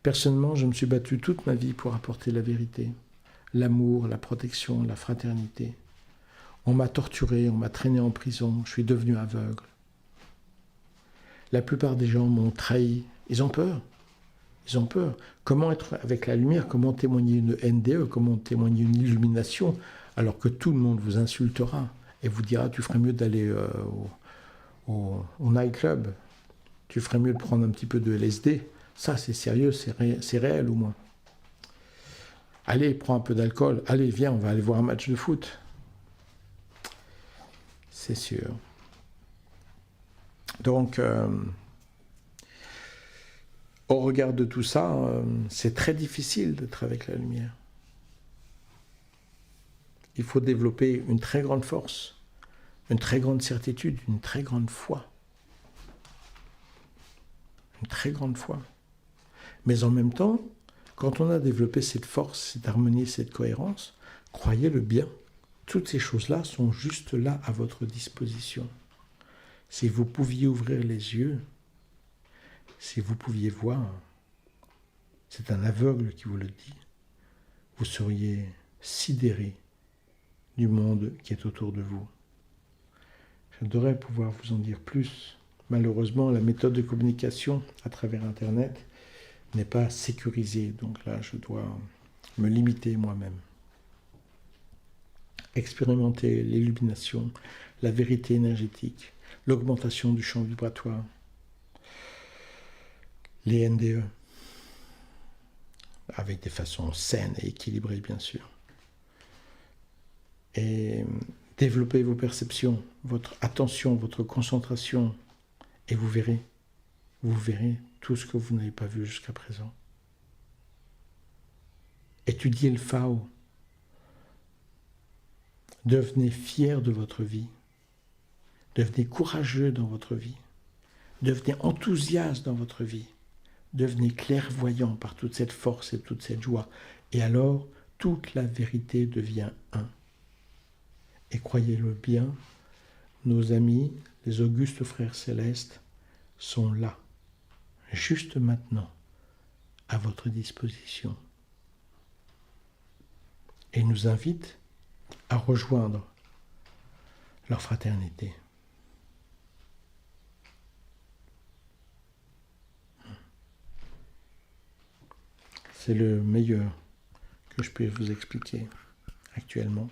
Personnellement, je me suis battu toute ma vie pour apporter la vérité, l'amour, la protection, la fraternité. On m'a torturé, on m'a traîné en prison, je suis devenu aveugle. La plupart des gens m'ont trahi. Ils ont peur. Ils ont peur. Comment être avec la lumière? Comment témoigner une NDE? Comment témoigner une illumination alors que tout le monde vous insultera et vous dira tu ferais mieux d'aller au nightclub, tu ferais mieux de prendre un petit peu de LSD. Ça, c'est sérieux, c'est réel au moins. Allez, prends un peu d'alcool. Allez, viens, on va aller voir un match de foot. C'est sûr. Donc, au regard de tout ça, c'est très difficile d'être avec la lumière. Il faut développer une très grande force, une très grande certitude, une très grande foi. Une très grande foi. Mais en même temps, quand on a développé cette force, cette harmonie, cette cohérence, croyez-le bien, toutes ces choses-là sont juste là à votre disposition. Si vous pouviez ouvrir les yeux, si vous pouviez voir, c'est un aveugle qui vous le dit, vous seriez sidéré du monde qui est autour de vous. J'adorerais pouvoir vous en dire plus. Malheureusement, la méthode de communication à travers Internet n'est pas sécurisée, donc là, je dois me limiter moi-même. Expérimenter l'illumination, la vérité énergétique, l'augmentation du champ vibratoire, les NDE, avec des façons saines et équilibrées, bien sûr. Et développez vos perceptions, votre attention, votre concentration, et vous verrez tout ce que vous n'avez pas vu jusqu'à présent. Étudiez le Fao. Devenez fier de votre vie. Devenez courageux dans votre vie. Devenez enthousiaste dans votre vie. Devenez clairvoyant par toute cette force et toute cette joie. Et alors, toute la vérité devient un. Et croyez-le bien, nos amis, les augustes frères célestes, sont là, juste maintenant, à votre disposition. Et nous invitent à rejoindre leur fraternité. C'est le meilleur que je puisse vous expliquer actuellement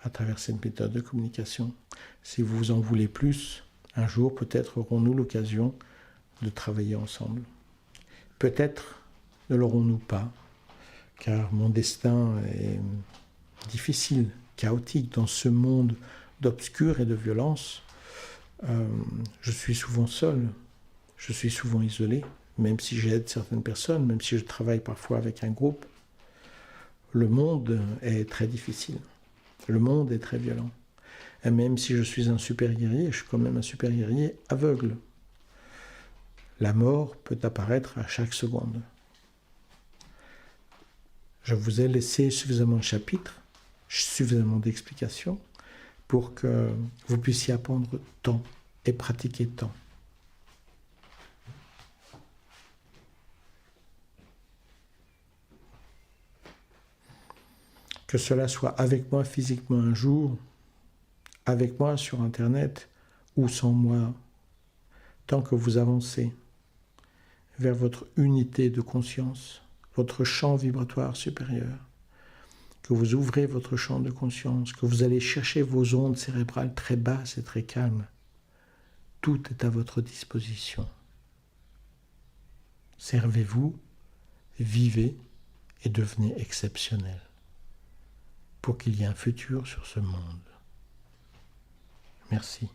à travers cette méthode de communication. Si vous en voulez plus, un jour peut-être aurons-nous l'occasion de travailler ensemble. Peut-être ne l'aurons-nous pas, car mon destin est difficile, chaotique dans ce monde d'obscur et de violence. Je suis souvent seul, je suis souvent isolé, même si j'aide certaines personnes, même si je travaille parfois avec un groupe. Le monde est très difficile, le monde est très violent. Et même si je suis un super guerrier, je suis quand même un super guerrier aveugle. La mort peut apparaître à chaque seconde. Je vous ai laissé suffisamment de chapitres, suffisamment d'explications pour que vous puissiez apprendre tant et pratiquer tant. Que cela soit avec moi physiquement un jour, avec moi sur Internet ou sans moi, tant que vous avancez vers votre unité de conscience, votre champ vibratoire supérieur, que vous ouvrez votre champ de conscience, que vous allez chercher vos ondes cérébrales très basses et très calmes, tout est à votre disposition. Servez-vous, vivez et devenez exceptionnel pour qu'il y ait un futur sur ce monde. Merci.